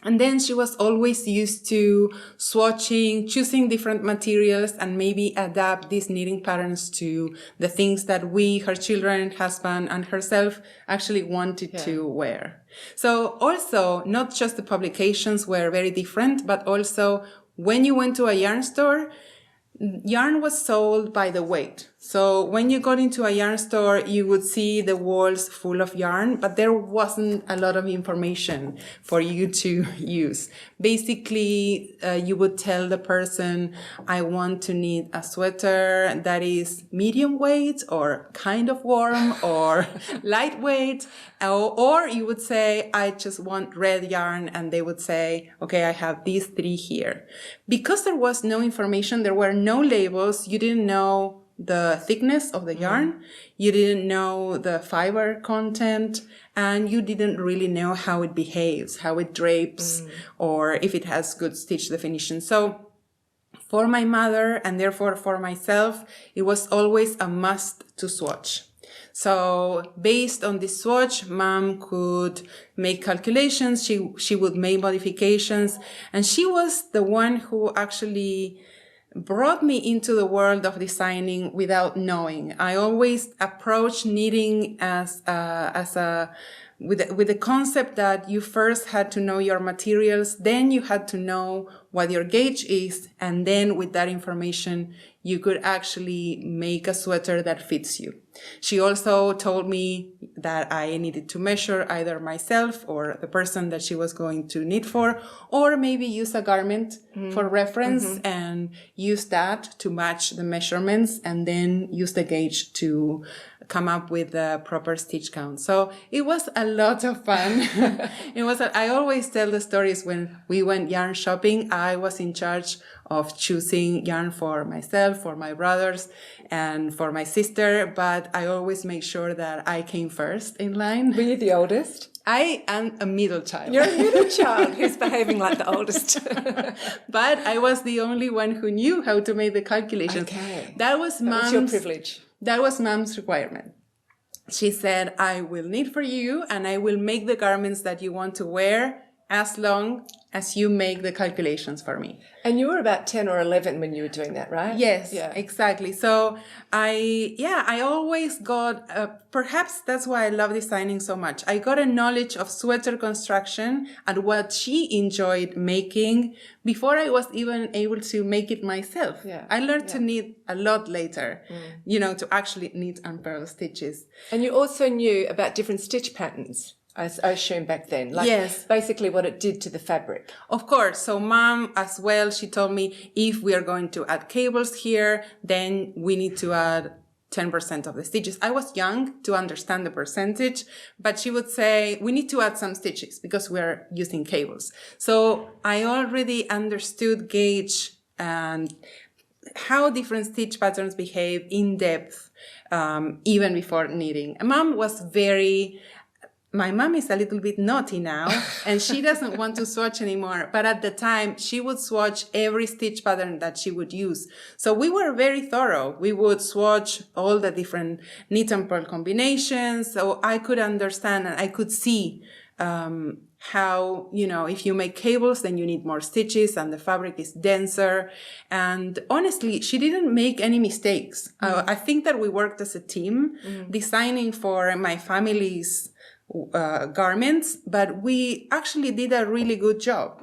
And then she was always used to swatching, choosing different materials, and maybe adapt these knitting patterns to the things that we, her children, husband, and herself actually wanted to wear. So also, not just the publications were very different, but also when you went to a yarn store, yarn was sold by the weight. So when you got into a yarn store, you would see the walls full of yarn, but there wasn't a lot of information for you to use. Basically, you would tell the person, I want to knit a sweater that is medium weight or kind of warm or lightweight. Or you would say, I just want red yarn. And they would say, okay, I have these three here. Because there was no information, there were no labels, you didn't know the thickness of the yarn, you didn't know the fiber content, and you didn't really know how it behaves, how it drapes, or if it has good stitch definition. So for my mother, and therefore for myself, it was always a must to swatch. So based on this swatch, Mom could make calculations, she would make modifications, and she was the one who actually brought me into the world of designing without knowing. I always approached knitting as a with the concept that you first had to know your materials, then you had to know what your gauge is, and then with that information, you could actually make a sweater that fits you. She also told me that I needed to measure either myself or the person that she was going to knit for, or maybe use a garment for reference and use that to match the measurements, and then use the gauge to come up with the proper stitch count. So it was a lot of fun. I always tell the stories when we went yarn shopping. I was in charge of choosing yarn for myself, for my brothers, and for my sister, but I always make sure that I came first in line. Were you the oldest? I am a middle child. You're a middle child who's behaving like the oldest. But I was the only one who knew how to make the calculations. Okay. That was your privilege. That was mom's requirement. She said, I will knit for you and I will make the garments that you want to wear as long as you make the calculations for me. And you were about 10 or 11 when you were doing that, right? Yes, exactly. So I always got, perhaps that's why I love designing so much. I got a knowledge of sweater construction and what she enjoyed making before I was even able to make it myself. Yeah. I learned to knit a lot later, to actually knit and purl stitches. And you also knew about different stitch patterns. I assume back then. Yes. Basically what it did to the fabric. Of course. So mom as well, she told me if we are going to add cables here, then we need to add 10% of the stitches. I was young to understand the percentage, but she would say, we need to add some stitches because we're using cables. So I already understood gauge and how different stitch patterns behave in depth, even before knitting. My mom is a little bit naughty now, and she doesn't want to swatch anymore. But at the time, she would swatch every stitch pattern that she would use. So we were very thorough. We would swatch all the different knit and purl combinations. So I could understand and I could see how, if you make cables, then you need more stitches and the fabric is denser. And honestly, she didn't make any mistakes. I think that we worked as a team, designing for my family's garments, but we actually did a really good job.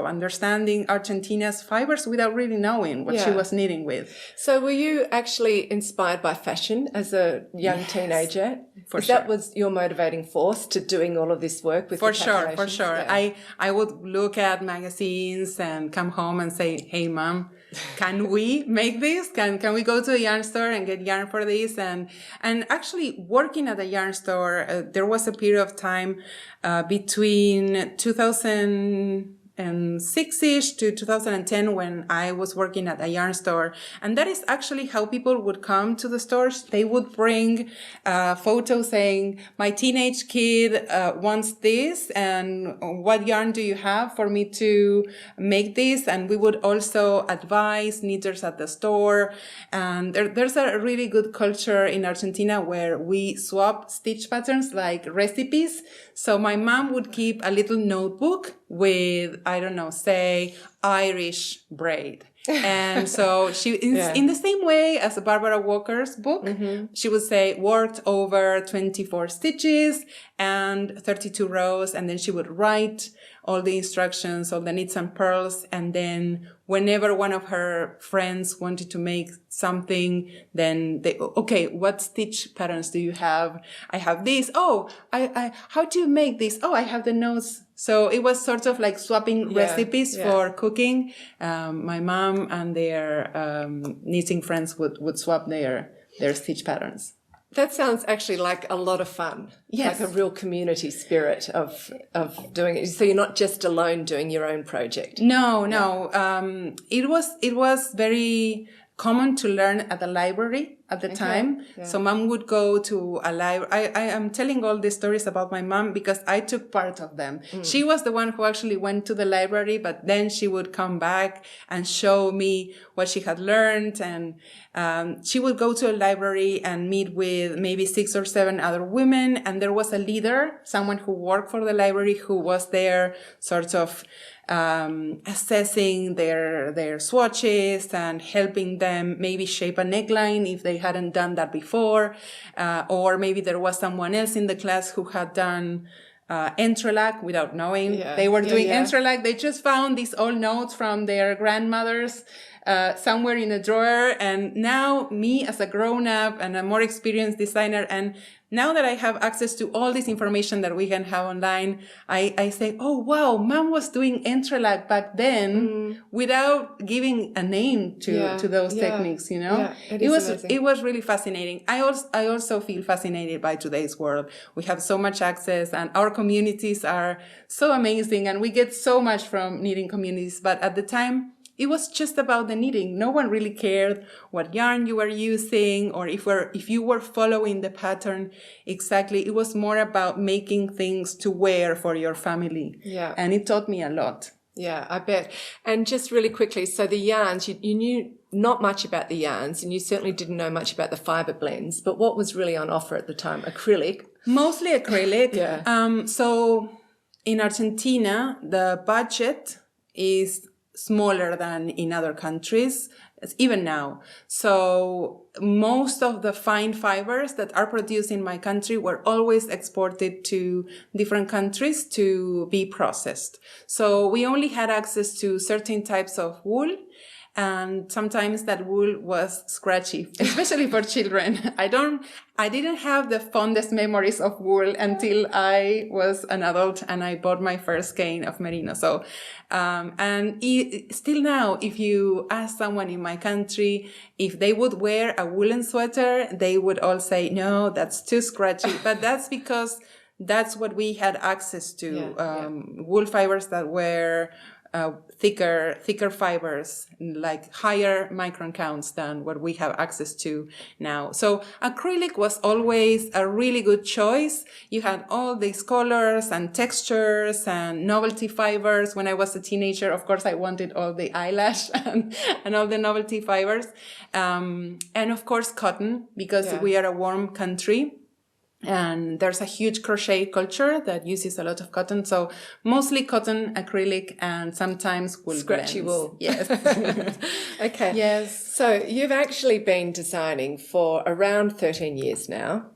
Understanding Argentina's fibers without really knowing what she was knitting with. So were you actually inspired by fashion as a young teenager? That was your motivating force to doing all of this work with For sure. Yeah. I would look at magazines and come home and say, hey mom, can we make this? Can we go to a yarn store and get yarn for this? And actually working at a yarn store, there was a period of time between 2006-ish to 2010 when I was working at a yarn store. And that is actually how people would come to the stores. They would bring photos saying, my teenage kid wants this, and what yarn do you have for me to make this? And we would also advise knitters at the store. And there's a really good culture in Argentina where we swap stitch patterns like recipes. So my mom would keep a little notebook with, say Irish braid. And so she, in the same way as Barbara Walker's book, she would say worked over 24 stitches and 32 rows. And then she would write all the instructions, all the knits and purls. And then whenever one of her friends wanted to make something, then what stitch patterns do you have? I have this. Oh, how do you make this? Oh, I have the notes. So it was sort of like swapping recipes for cooking. My mom and their knitting friends would swap their stitch patterns. That sounds actually like a lot of fun. Yes. Like a real community spirit of doing it. So you're not just alone doing your own project. No. It was very common to learn at the library at the time. Yeah. So mom would go to a library. I am telling all these stories about my mom because I took part of them. She was the one who actually went to the library, but then she would come back and show me what she had learned. And she would go to a library and meet with maybe 6 or 7 other women. And there was a leader, someone who worked for the library, who was there sort of assessing their swatches and helping them maybe shape a neckline if they hadn't done that before, or maybe there was someone else in the class who had done entrelac without knowing they were doing entrelac. They just found these old notes from their grandmothers somewhere in a drawer. And now me as a grown-up and a more experienced designer, and now that I have access to all this information that we can have online, I say, oh, wow, Mom was doing entrelac back then without giving a name to those techniques, you know? Yeah, it was really fascinating. I also feel fascinated by today's world. We have so much access and our communities are so amazing and we get so much from knitting communities. But at the time, it was just about the knitting. No one really cared what yarn you were using or if you were following the pattern exactly. It was more about making things to wear for your family. Yeah. And it taught me a lot. Yeah, I bet. And just really quickly, so the yarns, you knew not much about the yarns and you certainly didn't know much about the fibre blends, but what was really on offer at the time? Acrylic? Mostly acrylic. Yeah. So in Argentina, the budget is smaller than in other countries, even now. So most of the fine fibers that are produced in my country were always exported to different countries to be processed. So we only had access to certain types of wool, and sometimes that wool was scratchy, especially for children. I didn't have the fondest memories of wool until I was an adult and I bought my first skein of merino. So, still now, if you ask someone in my country if they would wear a woolen sweater, they would all say, no, that's too scratchy. But that's because that's what we had access to, wool fibers that were thicker fibers, like higher micron counts than what we have access to now. So acrylic was always a really good choice. You had all these colors and textures and novelty fibers. When I was a teenager, of course, I wanted all the eyelash and all the novelty fibers. And of course, cotton, because we are a warm country. And there's a huge crochet culture that uses a lot of cotton. So mostly cotton, acrylic, and sometimes wool Scratchy blends. wool. Yes. Okay. Yes. So you've actually been designing for around 13 years now.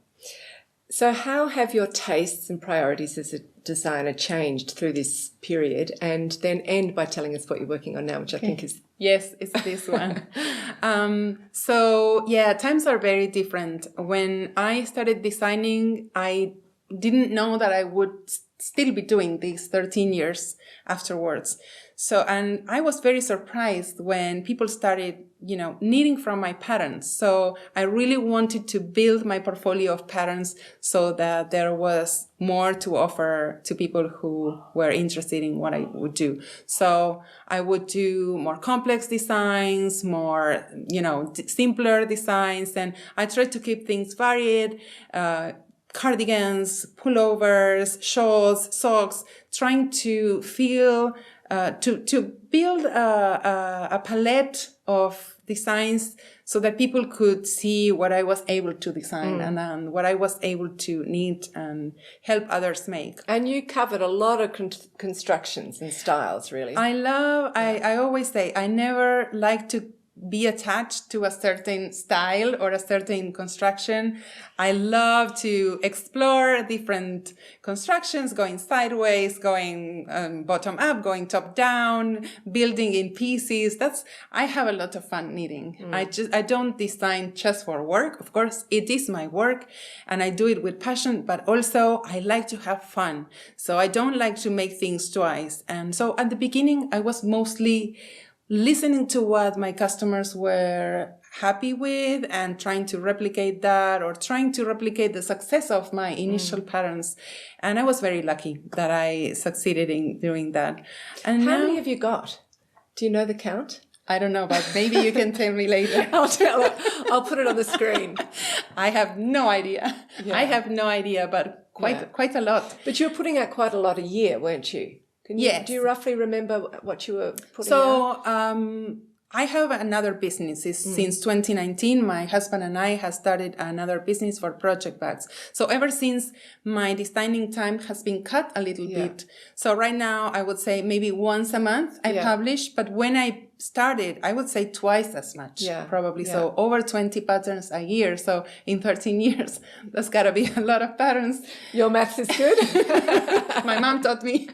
So how have your tastes and priorities as a designer changed through this period? And then end by telling us what you're working on now, which I think is... Yes, it's this one. So yeah, times are very different. When I started designing, I didn't know that I would still be doing this 13 years afterwards. So, and I was very surprised when people started, knitting from my patterns. So I really wanted to build my portfolio of patterns so that there was more to offer to people who were interested in what I would do. So I would do more complex designs, more, simpler designs. And I tried to keep things varied, cardigans, pullovers, shawls, socks, trying to feel, to build a palette of designs so that people could see what I was able to design and what I was able to knit and help others make. And you covered a lot of constructions and styles, really. I always say, I never like to be attached to a certain style or a certain construction. I love to explore different constructions, going sideways, going bottom up, going top down, building in pieces. I have a lot of fun knitting. I don't design just for work. Of course, it is my work and I do it with passion, but also I like to have fun. So I don't like to make things twice. And so at the beginning, I was mostly listening to what my customers were happy with and trying to replicate that or trying to replicate the success of my initial patterns. And I was very lucky that I succeeded in doing that. And How many have you got? Do you know the count? I don't know, but maybe you can tell me later. I'll tell her. I'll put it on the screen. I have no idea. Yeah. I have no idea, but quite a lot. But you were putting out quite a lot a year, weren't you? Yes. Do you roughly remember what you were putting out? So I have another business. Since 2019, my husband and I have started another business for project bags. So ever since, my designing time has been cut a little bit. So right now, I would say maybe once a month I publish. But when I started, I would say twice as much, probably. Yeah. So over 20 patterns a year. So in 13 years, that's got to be a lot of patterns. Your maths is good. My mom taught me.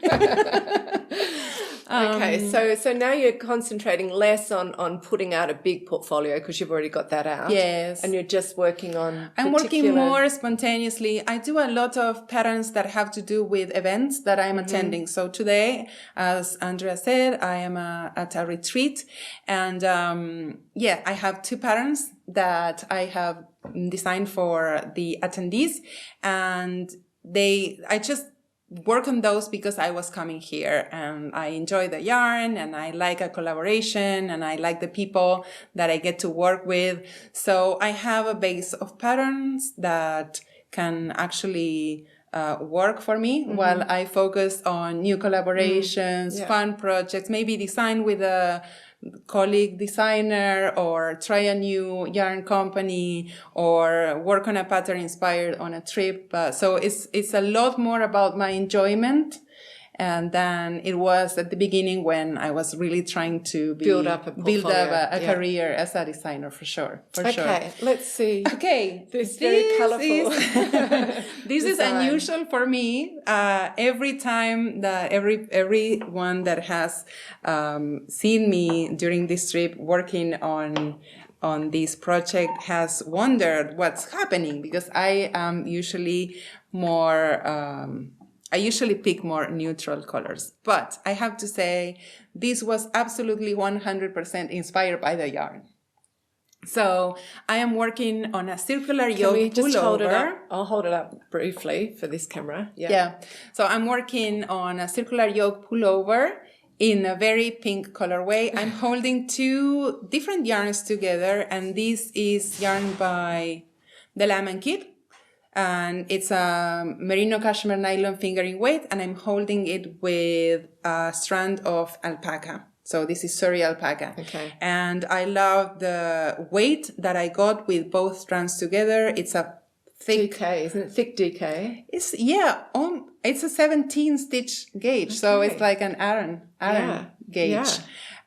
Okay, so now you're concentrating less on putting out a big portfolio because you've already got that out. Yes. And you're just working on I'm working more spontaneously. I do a lot of patterns that have to do with events that I'm attending. So today, as Andrea said, I am at a retreat. And I have 2 patterns that I have designed for the attendees. And I just work on those because I was coming here and I enjoy the yarn and I like a collaboration and I like the people that I get to work with. So I have a base of patterns that can actually work for me while I focus on new collaborations, fun projects, maybe design with a colleague designer or try a new yarn company or work on a pattern inspired on a trip. So it's a lot more about my enjoyment than it was at the beginning when I was really trying to build up a career as a designer for sure. Okay, let's see. Okay, this very colourful. This is unusual for me. Every time that everyone that has seen me during this trip working on this project has wondered what's happening because I am usually more. I usually pick more neutral colors, but I have to say this was absolutely 100% inspired by the yarn. So I am working on a circular yoke pullover. Can we just hold it up? I'll hold it up briefly for this camera. Yeah. So I'm working on a circular yoke pullover in a very pink colorway. I'm holding 2 different yarns together, and this is yarn by the Lamb Kid. And it's a merino cashmere nylon fingering weight, and I'm holding it with a strand of alpaca. So this is Surrey alpaca. Okay. And I love the weight that I got with both strands together. It's a thick DK, isn't it? Thick DK. It's it's a 17 stitch gauge, so it's like an Aran gauge.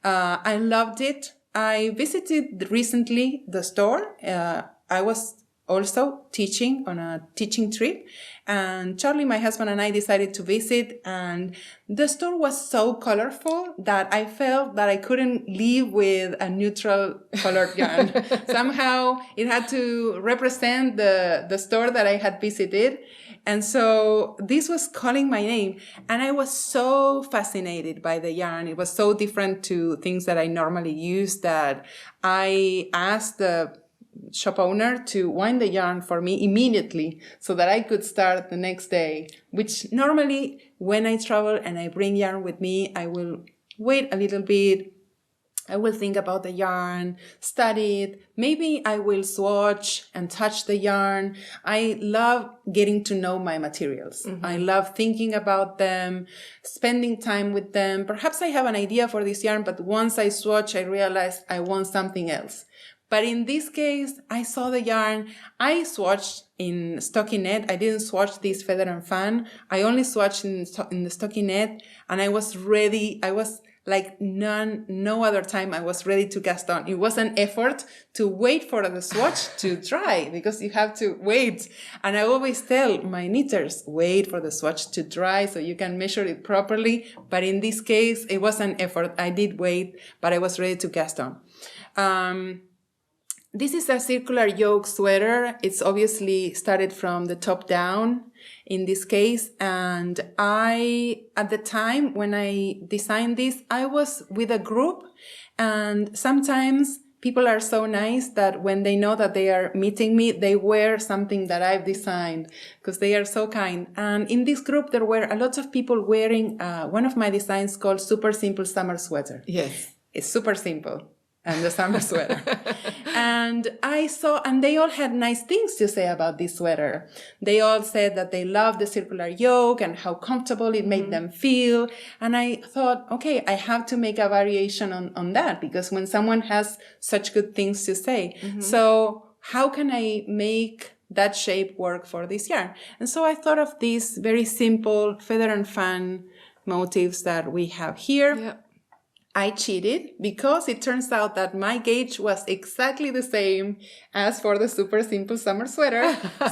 Yeah. I loved it. I visited recently the store. I was also teaching on a teaching trip, and Charlie, my husband, and I decided to visit, and the store was so colorful that I felt that I couldn't leave with a neutral colored yarn. Somehow it had to represent the store that I had visited. And so this was calling my name, and I was so fascinated by the yarn. It was so different to things that I normally use that I asked the shop owner to wind the yarn for me immediately so that I could start the next day, which normally when I travel and I bring yarn with me, I will wait a little bit. I will think about the yarn, study it. Maybe I will swatch and touch the yarn. I love getting to know my materials. I love thinking about them, spending time with them. Perhaps I have an idea for this yarn, but once I swatch, I realize I want something else. But in this case, I saw the yarn. I swatched in stockinette. I didn't swatch this feather and fan. I only swatched in the stockinette, and I was ready. I was like no other time I was ready to cast on. It was an effort to wait for the swatch to dry because you have to wait. And I always tell my knitters, wait for the swatch to dry so you can measure it properly. But in this case, it was an effort. I did wait, but I was ready to cast on. This is a circular yoke sweater. It's obviously started from the top down in this case. And at the time when I designed this, I was with a group, and sometimes people are so nice that when they know that they are meeting me, they wear something that I've designed because they are so kind. And in this group, there were a lot of people wearing one of my designs called Super Simple Summer Sweater. Yes. It's super simple. And the summer sweater. And I saw, and they all had nice things to say about this sweater. They all said that they loved the circular yoke and how comfortable it made them feel. And I thought, okay, I have to make a variation on that, because when someone has such good things to say, so how can I make that shape work for this yarn? And so I thought of these very simple feather and fan motifs that we have here. Yep. I cheated because it turns out that my gauge was exactly the same as for the super simple summer sweater.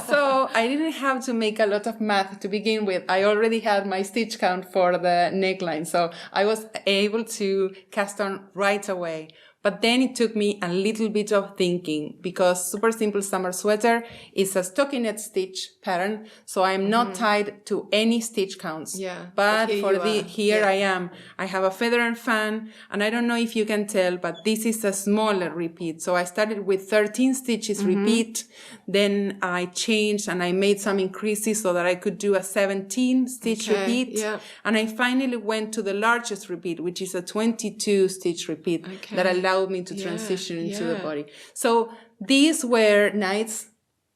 So I didn't have to make a lot of math to begin with. I already had my stitch count for the neckline. So I was able to cast on right away. But then it took me a little bit of thinking, because super simple summer sweater is a stockinette stitch pattern. So I'm not tied to any stitch counts. Yeah. But here I am. I have a feather and fan, and I don't know if you can tell, but this is a smaller repeat. So I started with 13 stitches repeat. Then I changed and I made some increases so that I could do a 17 stitch repeat. Yeah. And I finally went to the largest repeat, which is a 22 stitch repeat that allowed me to transition into the body. So these were nights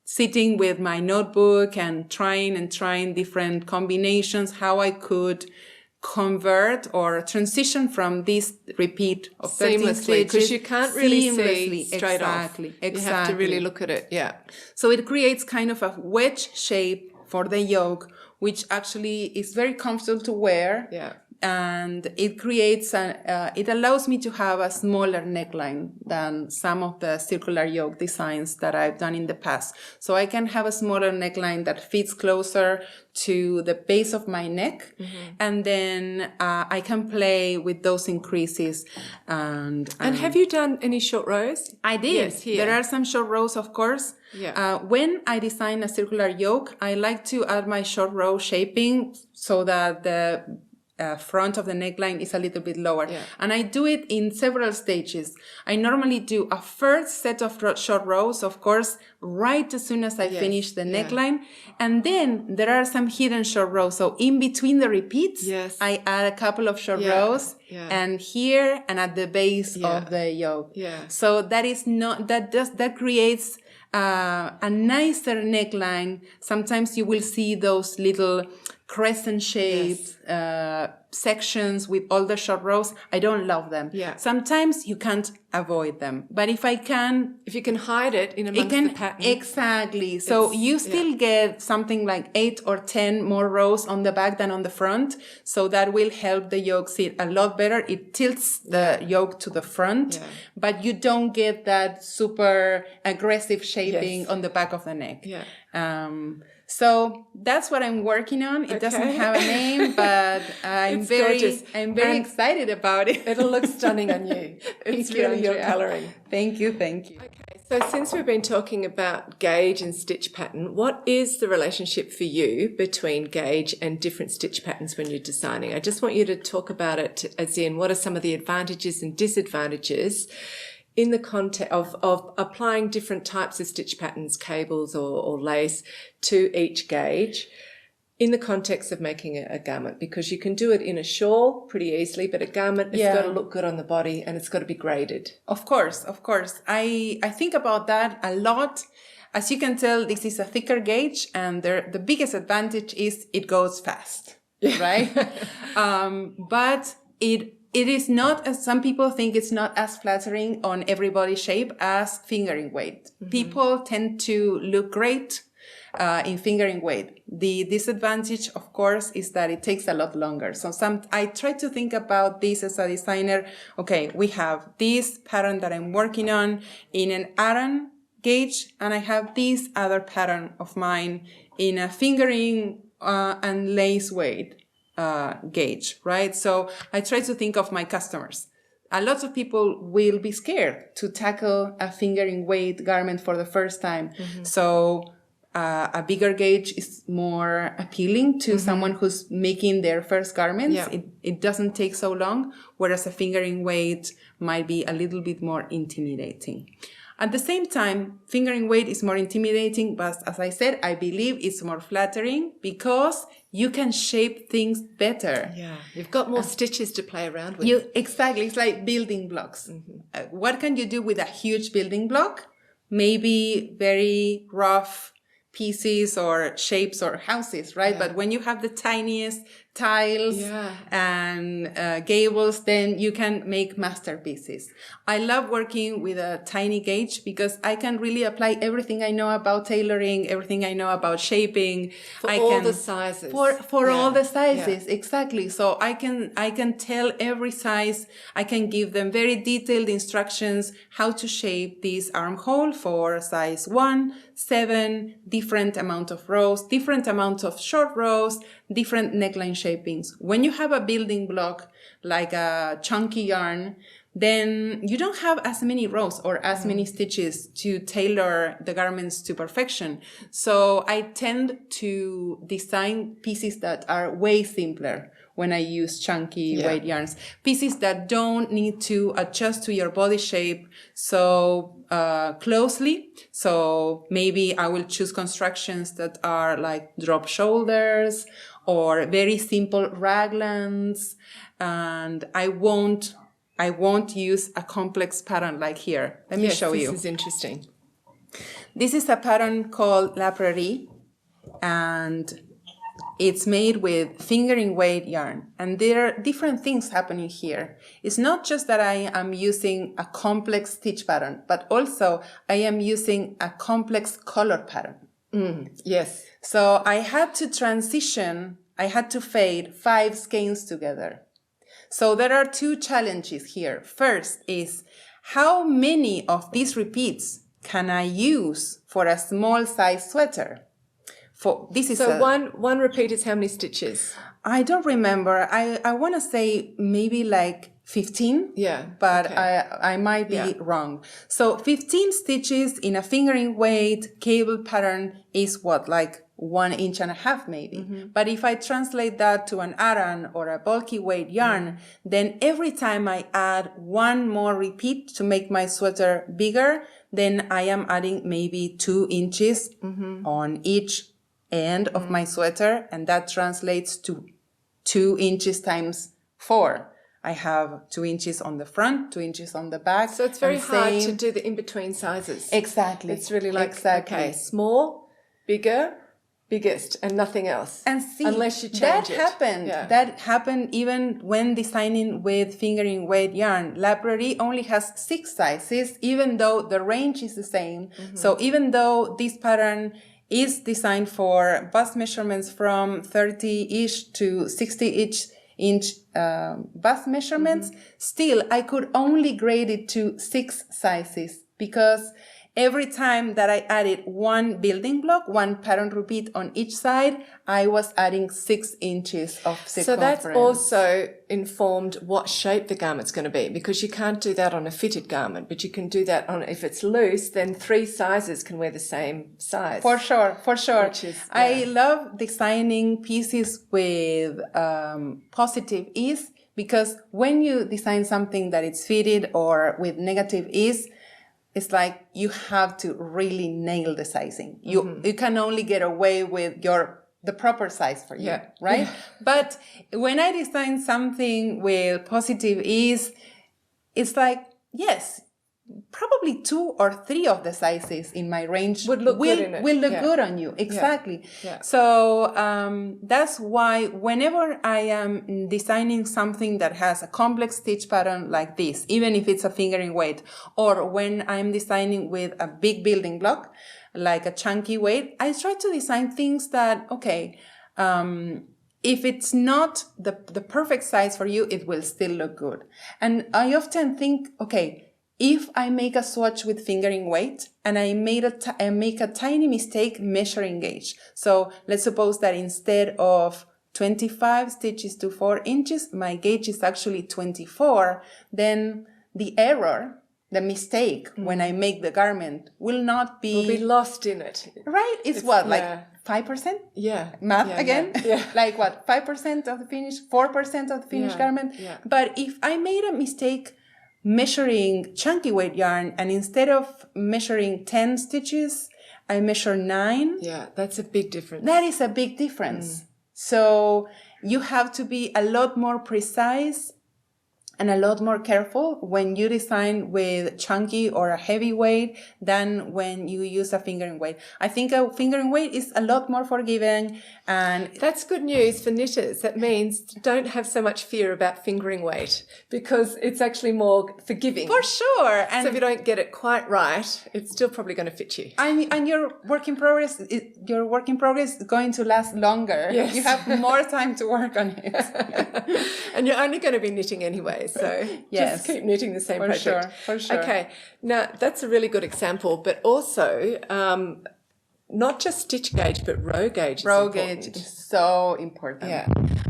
sitting with my notebook and trying different combinations, how I could convert or transition from this repeat of 13 seamlessly, stitches. because you can't really see seamlessly. straight Exactly. off. You have to really look at it. Yeah. So it creates kind of a wedge shape for the yoke, which actually is very comfortable to wear. Yeah. And it creates it allows me to have a smaller neckline than some of the circular yoke designs that I've done in the past. So I can have a smaller neckline that fits closer to the base of my neck. And then I can play with those increases. And have you done any short rows? I did. Yes, here. There are some short rows, of course. Yeah. When I design a circular yoke, I like to add my short row shaping so that the front of the neckline is a little bit lower. Yeah. And I do it in several stages. I normally do a first set of short rows, of course, right as soon as I finish the neckline. And then there are some hidden short rows. So in between the repeats, I add a couple of short rows and here and at the base of the yoke. Yeah. So that creates a nicer neckline. Sometimes you will see those little crescent shaped sections with all the short rows. I don't love them. Yeah. Sometimes you can't avoid them. But if you can hide it in amongst the pattern. Exactly. So you still get something like 8 or 10 more rows on the back than on the front. So that will help the yoke sit a lot better. It tilts the yoke to the front, but you don't get that super aggressive shaping on the back of the neck. Yeah. So that's what I'm working on. It doesn't have a name, but I'm very excited about it. It'll look stunning on you. It's really your colouring. Thank you. Okay, so since we've been talking about gauge and stitch pattern, what is the relationship for you between gauge and different stitch patterns when you're designing? I just want you to talk about it as in what are some of the advantages and disadvantages in the context of applying different types of stitch patterns, cables or lace to each gauge in the context of making a garment, because you can do it in a shawl pretty easily, but a garment, it's got to look good on the body and it's got to be graded. Of course. I think about that a lot. As you can tell, this is a thicker gauge, and the biggest advantage is it goes fast, right? But it is not, as some people think, it's not as flattering on every body shape as fingering weight. People tend to look great in fingering weight. The disadvantage, of course, is that it takes a lot longer. So I try to think about this as a designer. Okay, we have this pattern that I'm working on in an Aran gauge, and I have this other pattern of mine in a fingering and lace weight gauge, right? So I try to think of my customers. A lot of people will be scared to tackle a fingering weight garment for the first time. So a bigger gauge is more appealing to someone who's making their first garments. It doesn't take so long, whereas a fingering weight might be a little bit more intimidating. At the same time, fingering weight is more intimidating, but as I said, I believe it's more flattering because you can shape things better. Yeah, you've got more stitches to play around with. Exactly, it's like building blocks. What can you do with a huge building block? Maybe very rough pieces or shapes or houses, right? But when you have the tiniest tiles and gables, then you can make masterpieces. I love working with a tiny gauge because I can really apply everything I know about tailoring, everything I know about shaping. For all the sizes. For all the sizes, exactly. So I can tell every size. I can give them very detailed instructions how to shape this armhole for size 1, 7, different amount of rows, different amount of short rows, different neckline shapings. When you have a building block like a chunky yarn, then you don't have as many rows or as many stitches to tailor the garments to perfection. So I tend to design pieces that are way simpler when I use chunky weight yarns. Pieces that don't need to adjust to your body shape so closely. So maybe I will choose constructions that are like drop shoulders or very simple raglans, and I won't use a complex pattern like here. Let me show you. This is interesting. This is a pattern called La Prairie, and it's made with fingering weight yarn. And there are different things happening here. It's not just that I am using a complex stitch pattern, but also I am using a complex color pattern. Yes. So I had to transition, I had to fade 5 skeins together. So there are 2 challenges here. First is how many of these repeats can I use for a small size sweater? One repeat is how many stitches? I don't remember. I want to say maybe like 15. Yeah. But I might be wrong. So 15 stitches in a fingering weight cable pattern is what, like 1.5 inches maybe. But if I translate that to an Aran or a bulky weight yarn, then every time I add 1 more repeat to make my sweater bigger, then I am adding maybe 2 inches on each end of my sweater, and that translates to 2 inches times 4. I have 2 inches on the front, 2 inches on the back. So it's very hard to do the in-between sizes. Exactly. It's really like, okay, small, bigger, biggest, and nothing else. And see, unless you change it. That happened even when designing with fingering weight yarn. La Prairie only has 6 sizes, even though the range is the same. So even though this pattern is designed for bust measurements from 30-ish to 60-ish inch bust measurements, still I could only grade it to 6 sizes because every time that I added 1 building block, 1 pattern repeat on each side, I was adding 6 inches of circumference. So that's also informed what shape the garment's going to be, because you can't do that on a fitted garment, but you can do that on, if it's loose, then 3 sizes can wear the same size. For sure. I love designing pieces with positive ease, because when you design something that it's fitted or with negative ease, it's like you have to really nail the sizing. You can only get away with the proper size for you, right? But when I design something with positive ease, it's like, yes, probably 2 or 3 of the sizes in my range will look good on you. Exactly. Yeah. So that's why whenever I am designing something that has a complex stitch pattern like this, even if it's a fingering weight, or when I'm designing with a big building block, like a chunky weight, I try to design things that, if it's not the perfect size for you, it will still look good. And I often think, if I make a swatch with fingering weight and I make a tiny mistake measuring gauge. So let's suppose that instead of 25 stitches to 4 inches, my gauge is actually 24, then the error, the mistake when I make the garment will be lost in it. Right? It's what, like 5%? Yeah. Math again? Yeah. Like what, 5% of the finished, 4% of the finished garment? Yeah. But if I made a mistake measuring chunky weight yarn, and instead of measuring 10 stitches, I measure 9. Yeah, that's a big difference. That is a big difference. So you have to be a lot more precise and a lot more careful when you design with chunky or a heavy weight than when you use a fingering weight. I think a fingering weight is a lot more forgiving, and that's good news for knitters. That means don't have so much fear about fingering weight, because it's actually more forgiving. for sure. And so if you don't get it quite right, it's still probably going to fit you. and your work in progress is going to last longer. Yes. You have more time to work on it. And you're only going to be knitting anyway, so Yes. just keep knitting the same For project. sure, for sure. Okay, now that's a really good example, but also not just stitch gauge, but row gauge is Row important. gauge is so important. Yeah,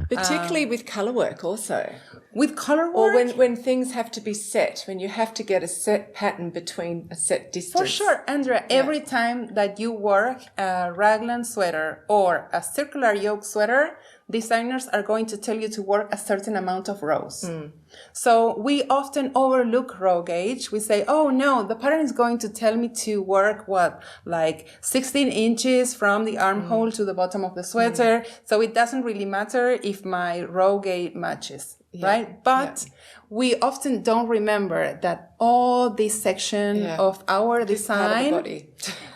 particularly with colour work also. With color work, Or when things have to be set, when you have to get a set pattern between a set distance. for sure, Andrea, every time that you work a raglan sweater or a circular yoke sweater, designers are going to tell you to work a certain amount of rows. So we often overlook row gauge. We say, oh no, the pattern is going to tell me to work like 16 inches from the armhole to the bottom of the sweater. So it doesn't really matter if my row gauge matches. Right? But we often don't remember that all this section of our design, part of the body.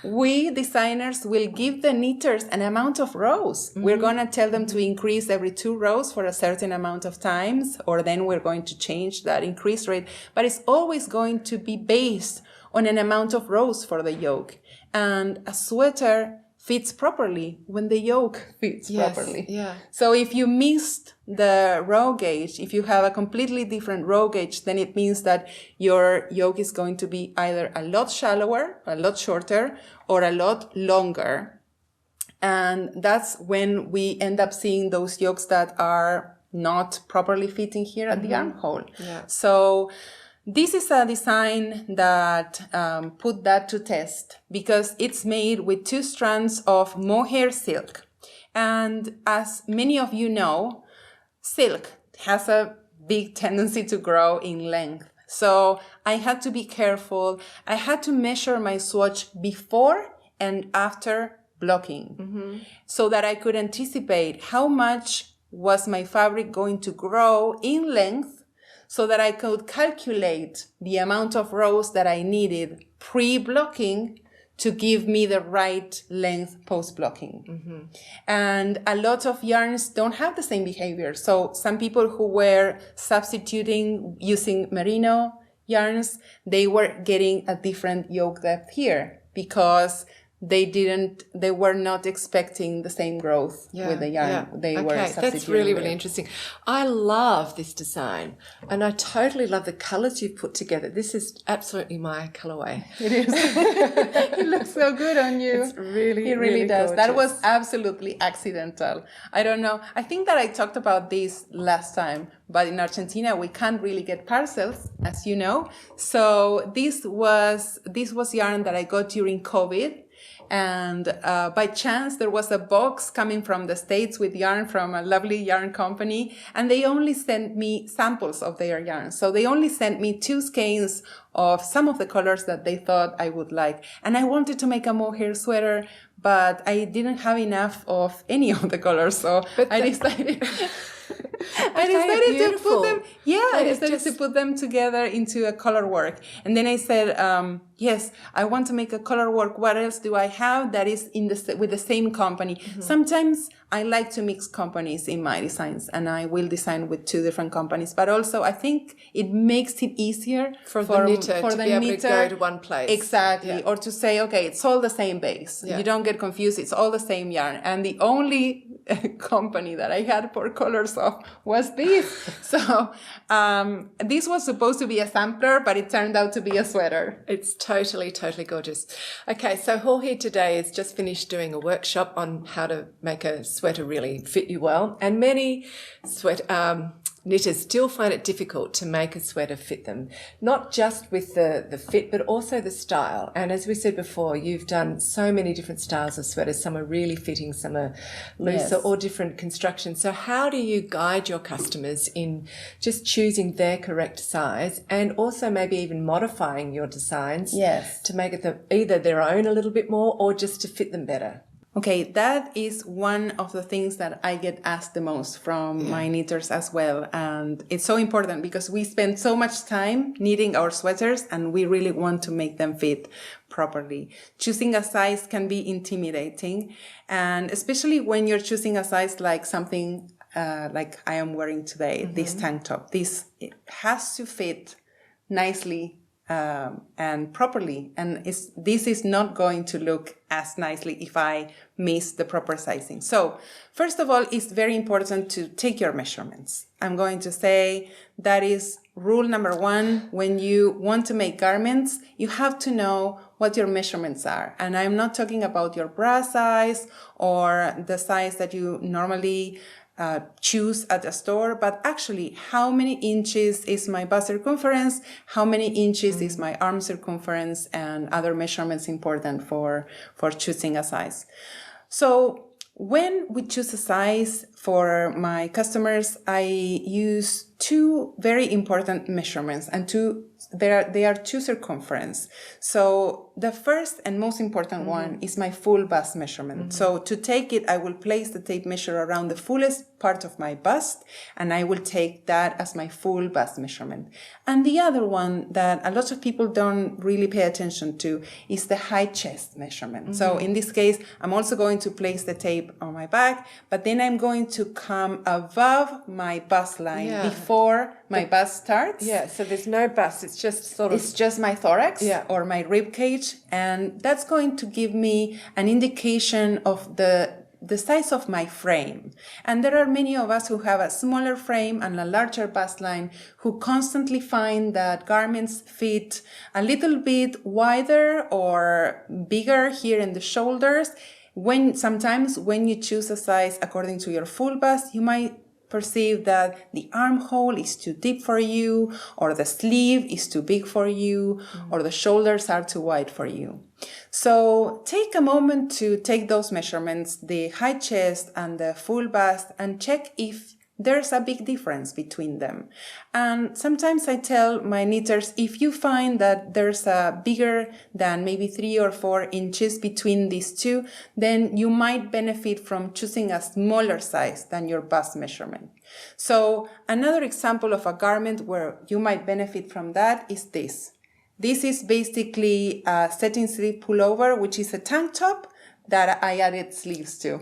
we designers will give the knitters an amount of rows. We're going to tell them to increase every 2 rows for a certain amount of times, or then we're going to change that increase rate. But it's always going to be based on an amount of rows for the yoke. And a sweater fits properly when the yoke fits properly. Yeah. So if you missed the row gauge, if you have a completely different row gauge, then it means that your yoke is going to be either a lot shallower, a lot shorter, or a lot longer. And that's when we end up seeing those yokes that are not properly fitting here at the armhole. Yeah. So this is a design that put that to test, because it's made with 2 strands of mohair silk. And as many of you know, silk has a big tendency to grow in length. So I had to be careful. I had to measure my swatch before and after blocking so that I could anticipate how much was my fabric going to grow in length, so that I could calculate the amount of rows that I needed pre-blocking to give me the right length post-blocking. And a lot of yarns don't have the same behavior. So some people who were substituting using merino yarns, they were getting a different yoke depth here because they were not expecting the same growth with the yarn they were substituting. That's really, with. really interesting. I love this design, and I totally love the colours you've put together. This is absolutely my colourway. It is. It looks so good on you. It's really, it really really does. That gorgeous. was absolutely accidental. I don't know. I think that I talked about this last time, but in Argentina we can't really get parcels, as you know. So this was yarn that I got during COVID. And by chance, there was a box coming from the States with yarn from a lovely yarn company, and they only sent me samples of their yarn. So they only sent me 2 skeins of some of the colors that they thought I would like. And I wanted to make a mohair sweater, but I didn't have enough of any of the colors. So I decided... I decided to put them, I decided to put them together into a color work. And then I said, yes, I want to make a color work. What else do I have that is with the same company? Sometimes I like to mix companies in my designs, and I will design with 2 different companies. But also, I think it makes it easier for the knitter to be able to go to one place. Exactly. Or to say, okay, it's all the same base. You don't get confused. It's all the same yarn. And the only company that I had 4 colors of was this. So this was supposed to be a sampler, but it turned out to be a sweater. It's totally, totally gorgeous. Okay, so Jorge today has just finished doing a workshop on how to make a sweater really fit you well. And many knitters still find it difficult to make a sweater fit them, not just with the fit, but also the style. And as we said before, you've done so many different styles of sweaters. Some are really fitting, some are looser, or different constructions. So how do you guide your customers in just choosing their correct size and also maybe even modifying your designs to make it either their own a little bit more or just to fit them better? Okay, that is one of the things that I get asked the most from my knitters as well. And it's so important because we spend so much time knitting our sweaters and we really want to make them fit properly. Choosing a size can be intimidating, and especially when you're choosing a size like something like I am wearing today, this tank top. It has to fit nicely and properly, and this is not going to look as nicely if I miss the proper sizing. So first of all, it's very important to take your measurements. I'm going to say that is rule number one. When you want to make garments, you have to know what your measurements are. And I'm not talking about your bra size or the size that you normally choose at a store, but actually how many inches is my bust circumference, how many inches is my arm circumference, and other measurements important for choosing a size. So when we choose a size for my customers, I use two very important measurements, and they are two circumference. So the first and most important one is my full bust measurement. So to take it, I will place the tape measure around the fullest part of my bust, and I will take that as my full bust measurement. And the other one that a lot of people don't really pay attention to is the high chest measurement. So in this case, I'm also going to place the tape on my back, but then I'm going to come above my bust line before my bust starts. So there's no bust, it's just It's just my thorax or my rib cage, and that's going to give me an indication of the size of my frame. And there are many of us who have a smaller frame and a larger bust line who constantly find that garments fit a little bit wider or bigger here in the shoulders. Sometimes when you choose a size according to your full bust, you might perceive that the armhole is too deep for you, or the sleeve is too big for you, or the shoulders are too wide for you. So take a moment to take those measurements, the high chest and the full bust, and check if there's a big difference between them. And sometimes I tell my knitters, if you find that there's a bigger than maybe 3 or 4 inches between these two, then you might benefit from choosing a smaller size than your bust measurement. So another example of a garment where you might benefit from that is this. This is basically a satin sleeve pullover, which is a tank top that I added sleeves to.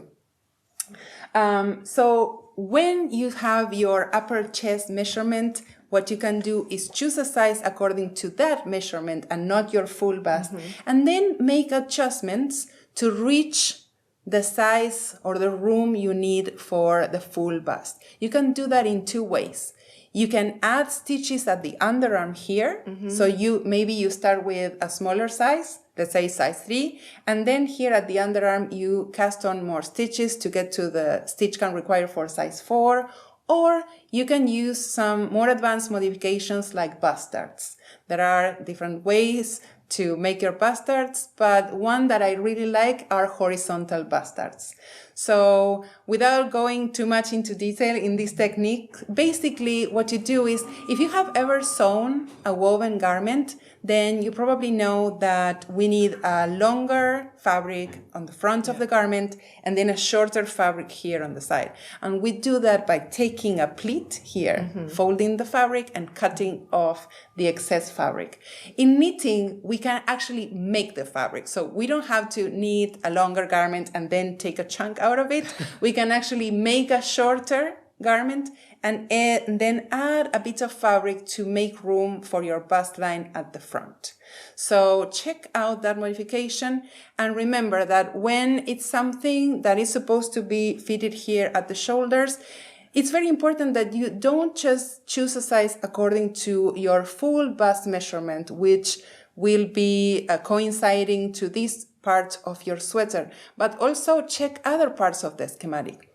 So when you have your upper chest measurement, what you can do is choose a size according to that measurement and not your full bust, and then make adjustments to reach the size or the room you need for the full bust. You can do that in two ways. You can add stitches at the underarm here. So maybe you start with a smaller size, let's say size 3, and then here at the underarm you cast on more stitches to get to the stitch count required for size 4, or you can use some more advanced modifications like bust darts. There are different ways to make your bust darts, but one that I really like are horizontal bust darts. So without going too much into detail in this technique, basically what you do is, if you have ever sewn a woven garment, then you probably know that we need a longer fabric on the front of the garment and then a shorter fabric here on the side. And we do that by taking a pleat here, folding the fabric and cutting off the excess fabric. In knitting, we can actually make the fabric. So we don't have to knit a longer garment and then take a chunk out of it. We can actually make a shorter garment and then add a bit of fabric to make room for your bust line at the front. So check out that modification, and remember that when it's something that is supposed to be fitted here at the shoulders, it's very important that you don't just choose a size according to your full bust measurement, which will be coinciding to this part of your sweater, but also check other parts of the schematic.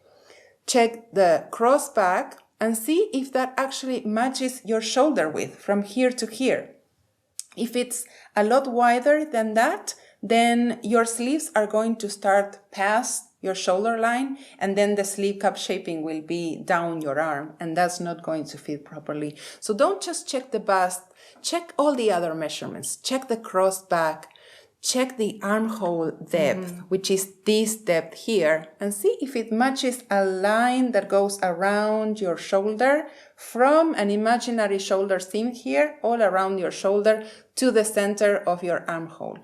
Check the cross back and see if that actually matches your shoulder width from here to here. If it's a lot wider than that, then your sleeves are going to start past your shoulder line, and then the sleeve cup shaping will be down your arm, and that's not going to fit properly. So don't just check the bust, check all the other measurements, check the crossed back, check the armhole depth, which is this depth here, and see if it matches a line that goes around your shoulder from an imaginary shoulder seam here, all around your shoulder to the center of your armhole.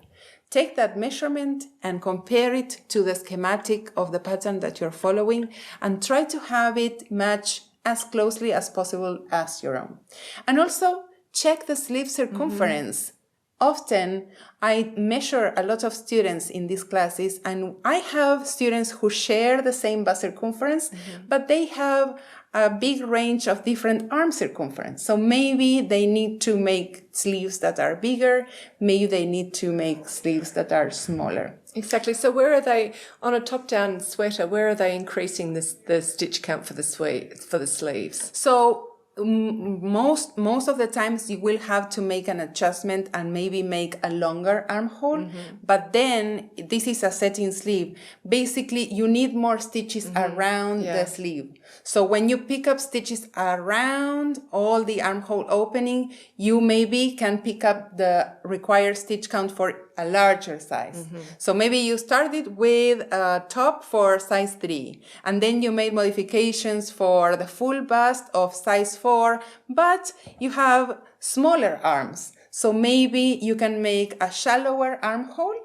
Take that measurement and compare it to the schematic of the pattern that you're following and try to have it match as closely as possible as your own. And also check the sleeve circumference. Often I measure a lot of students in these classes, and I have students who share the same bust circumference, but they have a big range of different arm circumference. So maybe they need to make sleeves that are bigger, maybe they need to make sleeves that are smaller. Exactly. So where are they, on a top-down sweater, where are they increasing the stitch count for the sleeves? So most of the times you will have to make an adjustment and maybe make a longer armhole, but then this is a satin sleeve. Basically, you need more stitches around the sleeve. So when you pick up stitches around all the armhole opening, you maybe can pick up the required stitch count for a larger size. So maybe you started with a top for size 3, and then you made modifications for the full bust of size 4, but you have smaller arms. So maybe you can make a shallower armhole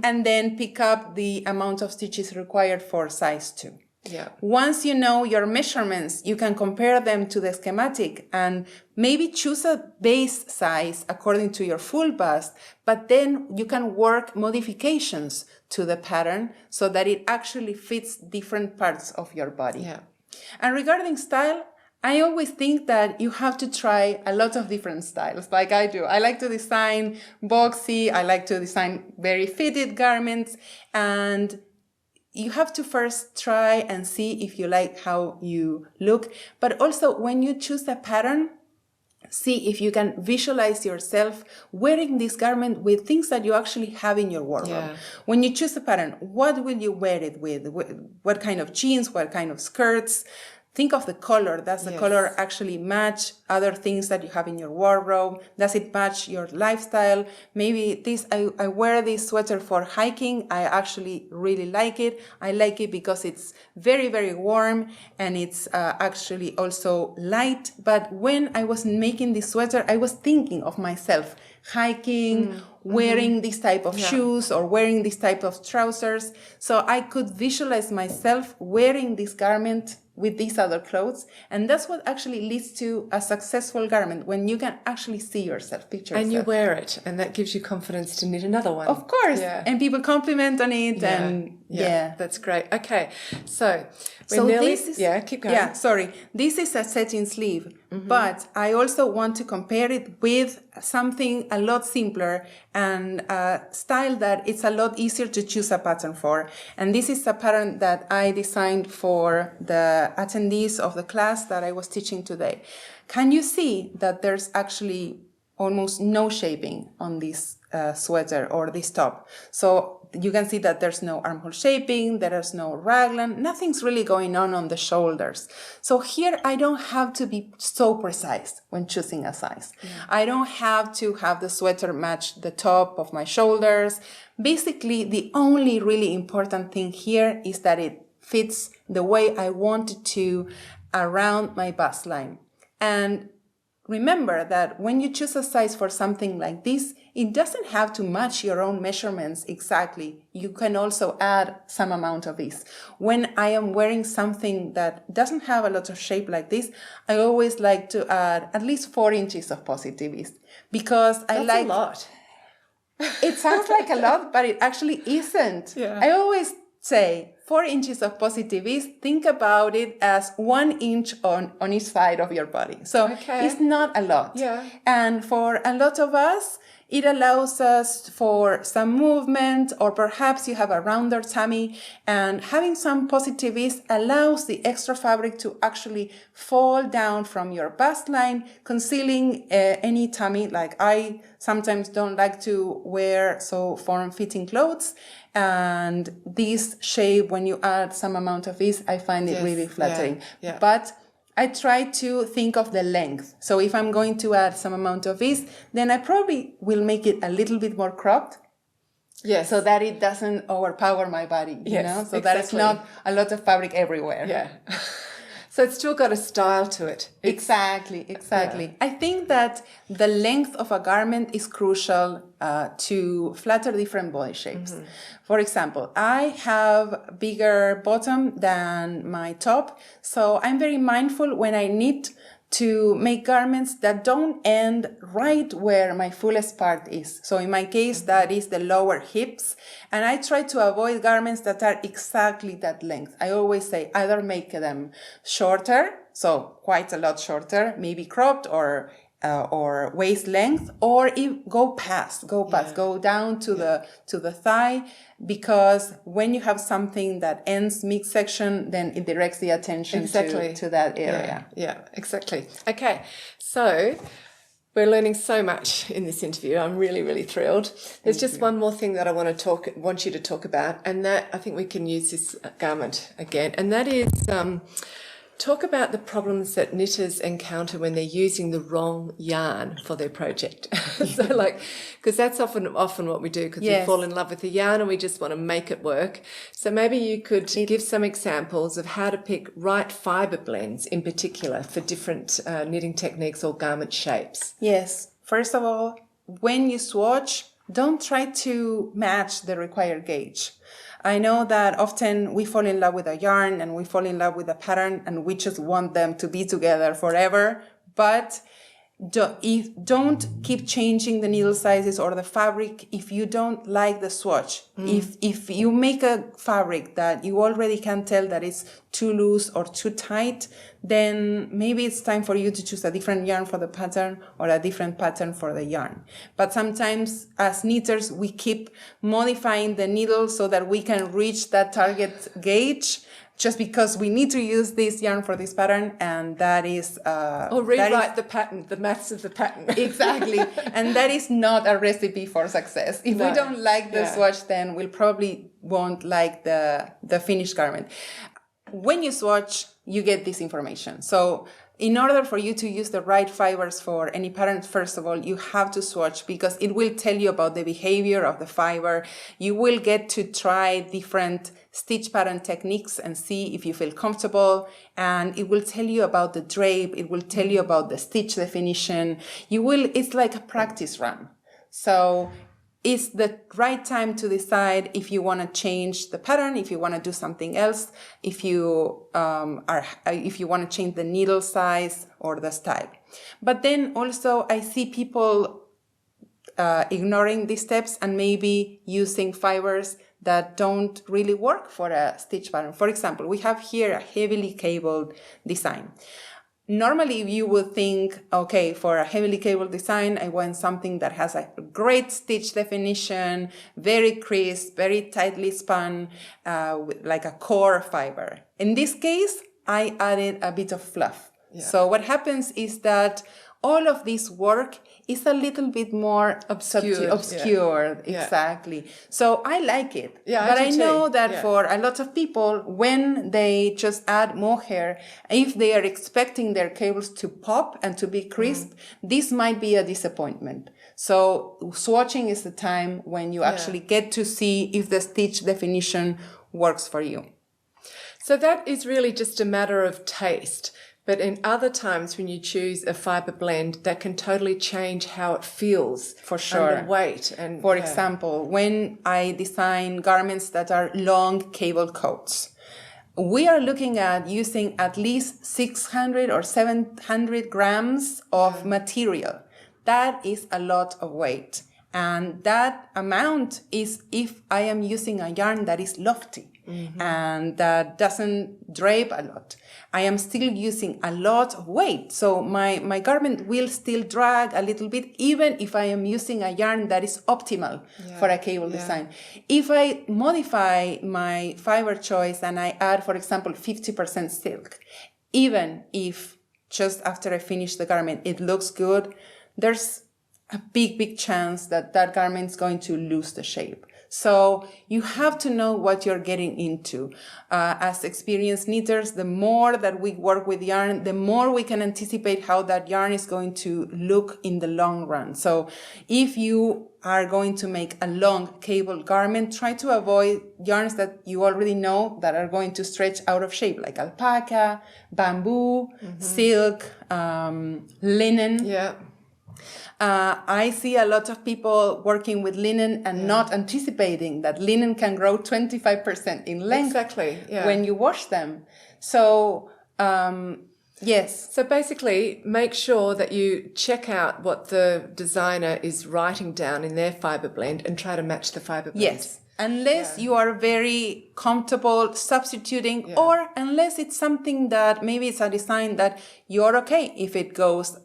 and then pick up the amount of stitches required for size 2. Yeah. Once you know your measurements, you can compare them to the schematic and maybe choose a base size according to your full bust, but then you can work modifications to the pattern so that it actually fits different parts of your body. Yeah. And regarding style, I always think that you have to try a lot of different styles, like I do. I like to design boxy, I like to design very fitted garments, and you have to first try and see if you like how you look. But also, when you choose a pattern, see if you can visualize yourself wearing this garment with things that you actually have in your wardrobe. Yeah. When you choose a pattern, what will you wear it with? What kind of jeans? What kind of skirts? Think of the color. Does the color actually match other things that you have in your wardrobe? Does it match your lifestyle? Maybe I wear this sweater for hiking. I actually really like it. I like it because it's very, very warm and it's actually also light. But when I was making this sweater, I was thinking of myself hiking, wearing this type of shoes or wearing this type of trousers. So I could visualize myself wearing this garment with these other clothes, and that's what actually leads to a successful garment, when you can actually see yourself, picture yourself. And you wear it, and that gives you confidence to knit another one. Of course, Yeah. and people compliment on it, and That's great. Okay, so nearly... this is, keep going. Yeah, sorry. This is a satin sleeve, but I also want to compare it with something a lot simpler and a style that it's a lot easier to choose a pattern for. And this is a pattern that I designed for the attendees of the class that I was teaching today. Can you see that there's actually almost no shaping on this sweater or this top? So you can see that there's no armhole shaping, there's no raglan, nothing's really going on the shoulders. So here I don't have to be so precise when choosing a size. I don't have to have the sweater match the top of my shoulders. Basically, the only really important thing here is that it fits the way I want it to around my bust line. And remember that when you choose a size for something like this, it doesn't have to match your own measurements exactly. You can also add some amount of this. When I am wearing something that doesn't have a lot of shape like this, I always like to add at least 4 inches of positivist, because I That's like... a lot. It sounds like a lot, but it actually isn't. Yeah. I always say 4 inches of positivist, think about it as 1 inch on each side of your body. So Okay. it's not a lot. Yeah. And for a lot of us, It allows us for some movement, or perhaps you have a rounder tummy, and having some positive ease allows the extra fabric to actually fall down from your bust line, concealing any tummy. Like I sometimes don't like to wear so form-fitting clothes, and this shape, when you add some amount of ease, I find it really flattering. Yeah. But I try to think of the length. So if I'm going to add some amount of ease, then I probably will make it a little bit more cropped. Yes. So that it doesn't overpower my body, you know? So that it's not a lot of fabric everywhere. Yeah. So it's still got a style to it. Exactly. Yeah. I think that the length of a garment is crucial to flatter different body shapes. Mm-hmm. For example, I have bigger bottom than my top, so I'm very mindful when I knit to make garments that don't end right where my fullest part is. So in my case, that is the lower hips. And I try to avoid garments that are exactly that length. I always say either make them shorter, so quite a lot shorter, maybe cropped or waist length, or go down to the thigh, because when you have something that ends midsection, then it directs the attention to that area. Yeah, exactly. Okay, so we're learning so much in this interview. I'm really, really thrilled. There's just one more thing that I want you to talk about, and that I think we can use this garment again, and that is talk about the problems that knitters encounter when they're using the wrong yarn for their project. So because that's often what we do, because we fall in love with the yarn and we just want to make it work. So maybe you could give some examples of how to pick right fibre blends in particular for different knitting techniques or garment shapes. Yes. First of all, when you swatch, don't try to match the required gauge. I know that often we fall in love with a yarn and we fall in love with a pattern and we just want them to be together forever, but don't keep changing the needle sizes or the fabric if you don't like the swatch. If you make a fabric that you already can tell that it's too loose or too tight, then maybe it's time for you to choose a different yarn for the pattern or a different pattern for the yarn. But sometimes as knitters, we keep modifying the needle so that we can reach that target gauge, just because we need to use this yarn for this pattern, and that is... or rewrite the pattern, the maths of the pattern. Exactly. And that is not a recipe for success. If we don't like the swatch, then we'll probably won't like the finished garment. When you swatch, you get this information. So in order for you to use the right fibers for any pattern, first of all, you have to swatch, because it will tell you about the behavior of the fiber. You will get to try different stitch pattern techniques and see if you feel comfortable, and it will tell you about the drape. It will tell you about the stitch definition. It's like a practice run. So it's the right time to decide if you want to change the pattern, if you want to do something else, if you want to change the needle size or the style. But then also I see people ignoring these steps and maybe using fibers that don't really work for a stitch pattern. For example, we have here a heavily cabled design. Normally, you would think, okay, for a heavily cabled design, I want something that has a great stitch definition, very crisp, very tightly spun, like a core fiber. In this case, I added a bit of fluff. Yeah. So what happens is that all of this work is a little bit more obscured. Yeah. Exactly. So I like it. Yeah, but I know that for a lot of people, when they just add mohair, if they are expecting their cables to pop and to be crisp, this might be a disappointment. So swatching is the time when you actually get to see if the stitch definition works for you. So that is really just a matter of taste. But in other times when you choose a fibre blend, that can totally change how it feels. For sure. And the weight. And for example, when I design garments that are long cable coats, we are looking at using at least 600 or 700 grams of material. That is a lot of weight. And that amount is if I am using a yarn that is lofty and that doesn't drape a lot. I am still using a lot of weight. So my garment will still drag a little bit, even if I am using a yarn that is optimal for a cable design. If I modify my fiber choice and I add, for example, 50% silk, even if just after I finish the garment, it looks good, there's a big chance that that garment is going to lose the shape. So you have to know what you're getting into. As experienced knitters, the more that we work with yarn, the more we can anticipate how that yarn is going to look in the long run. So if you are going to make a long cable garment, try to avoid yarns that you already know that are going to stretch out of shape, like alpaca, bamboo, silk, linen. Yeah. I see a lot of people working with linen and not anticipating that linen can grow 25% in length when you wash them. So, yes. So basically, make sure that you check out what the designer is writing down in their fiber blend and try to match the fiber blend. Yes. Unless you are very comfortable substituting or unless it's something that maybe it's a design that you're okay if it goes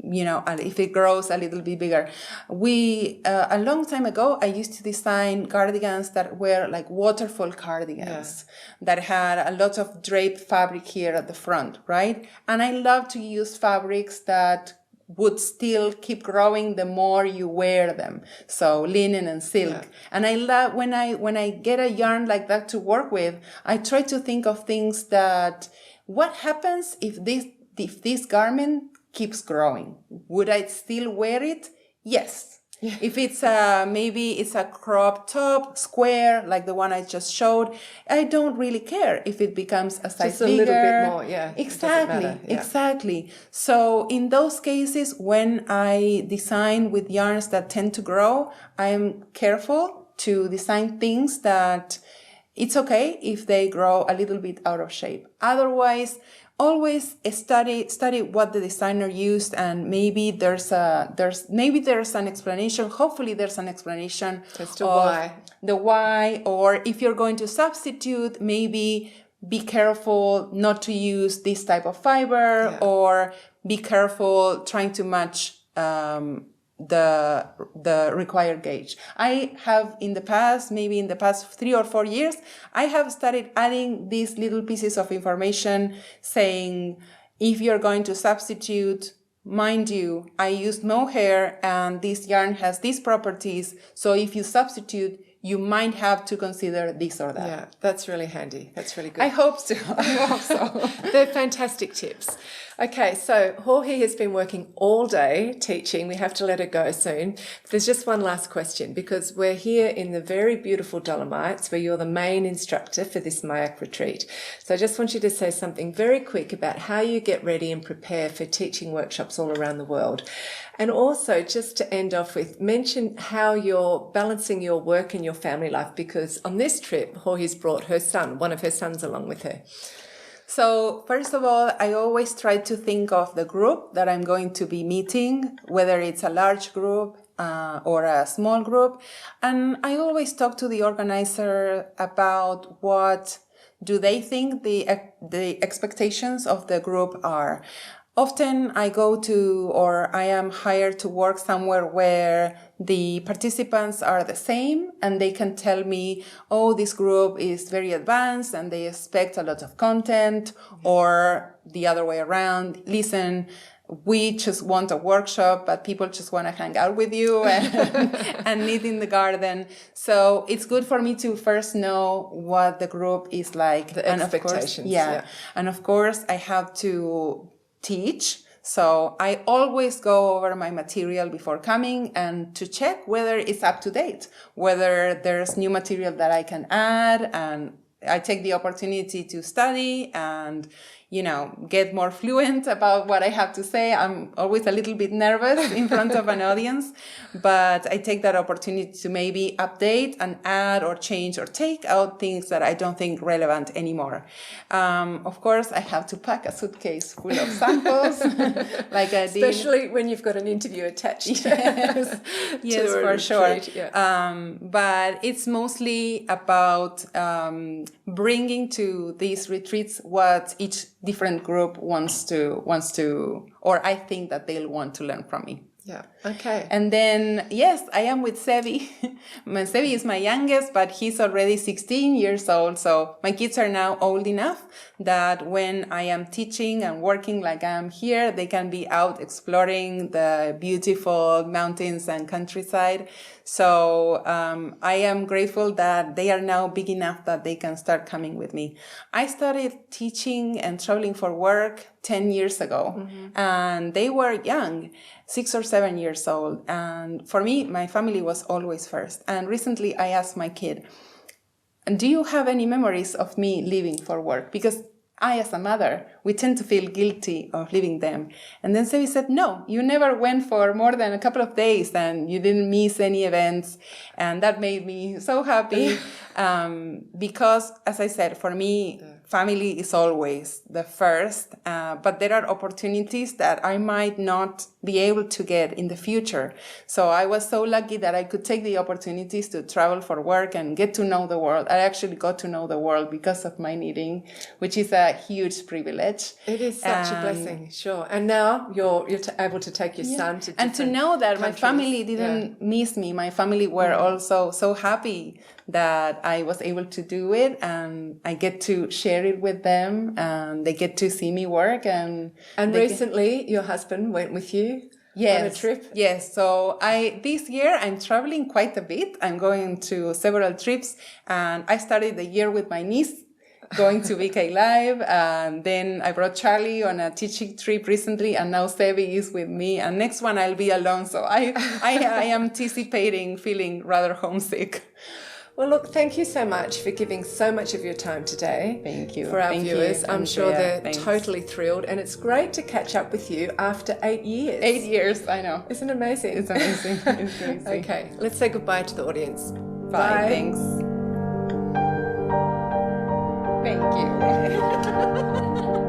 if it grows a little bit bigger. A long time ago, I used to design cardigans that were like waterfall cardigans that had a lot of draped fabric here at the front, right? And I love to use fabrics that would still keep growing the more you wear them. So linen and silk. And I love when I get a yarn like that to work with, I try to think of things that, what happens if this garment keeps growing? Would I still wear it? Yes. If it's maybe it's a crop top, square, like the one I just showed, I don't really care if it becomes a size just a bigger. little bit more, Exactly. So in those cases, when I design with yarns that tend to grow, I am careful to design things that it's okay if they grow a little bit out of shape. Otherwise, always study what the designer used, and maybe there's an explanation. Hopefully there's an explanation as to why. The why, or if you're going to substitute, maybe be careful not to use this type of fiber, or be careful trying to match the required gauge. I have in the past 3 or 4 years, I have started adding these little pieces of information saying, if you're going to substitute, mind you, I used mohair and this yarn has these properties. So if you substitute, you might have to consider this or that. Yeah, that's really handy. That's really good. I hope so. They're fantastic tips. Okay, so Jorge has been working all day teaching. We have to let her go soon. There's just one last question, because we're here in the very beautiful Dolomites where you're the main instructor for this MIAC retreat. So I just want you to say something very quick about how you get ready and prepare for teaching workshops all around the world. And also, just to end off with, mention how you're balancing your work and your family life, because on this trip, Jorge's brought one of her sons along with her. So first of all, I always try to think of the group that I'm going to be meeting, whether it's a large group or a small group. And I always talk to the organizer about what do they think the expectations of the group are. Often I I am hired to work somewhere where the participants are the same and they can tell me, oh, this group is very advanced and they expect a lot of content, or the other way around. Listen, we just want a workshop, but people just want to hang out with you and knit in the garden. So it's good for me to first know what the group is like. The expectations. And of course, I have to teach. So I always go over my material before coming and to check whether it's up to date, whether there's new material that I can add, and I take the opportunity to study and get more fluent about what I have to say. I'm always a little bit nervous in front of an audience, but I take that opportunity to maybe update and add or change or take out things that I don't think relevant anymore. Of course, I have to pack a suitcase full of samples, like I did. Especially when you've got an interview attached. Yes, for sure. Yeah. But it's mostly about bringing to these retreats what each different group wants to, or I think that they'll want to learn from me. Yeah. Okay. And then, yes, I am with Sebi. Sebi is my youngest, but he's already 16 years old. So my kids are now old enough that when I am teaching and working like I am here, they can be out exploring the beautiful mountains and countryside. So I am grateful that they are now big enough that they can start coming with me. I started teaching and traveling for work 10 years ago, and they were young, 6 or 7 years old. And for me, my family was always first. And recently I asked my kid, do you have any memories of me leaving for work? Because I, as a mother, we tend to feel guilty of leaving them. And then Sebi said, no, you never went for more than a couple of days and you didn't miss any events. And that made me so happy because, as I said, for me, family is always the first, but there are opportunities that I might not be able to get in the future. So I was so lucky that I could take the opportunities to travel for work and get to know the world. I actually got to know the world because of my knitting, which is a huge privilege. It is such a blessing, sure. And now you're able to take your son to and to know that my family didn't miss me. My family were also so happy that I was able to do it, and I get to share it with them, and they get to see me work. And recently, your husband went with you on a trip? Yes. So this year I'm traveling quite a bit. I'm going to several trips, and I started the year with my niece, going to VK Live, and then I brought Charlie on a teaching trip recently, and now Sebi is with me, and next one I'll be alone. So I am anticipating feeling rather homesick. Well, look, thank you so much for giving so much of your time today. Thank you. For our viewers. I'm sure they're Thanks. totally thrilled, and it's great to catch up with you after 8 years. 8 years, I know. Isn't it amazing? It's amazing. It's crazy. Okay, let's say goodbye to the audience. Bye. Thanks. Thank you.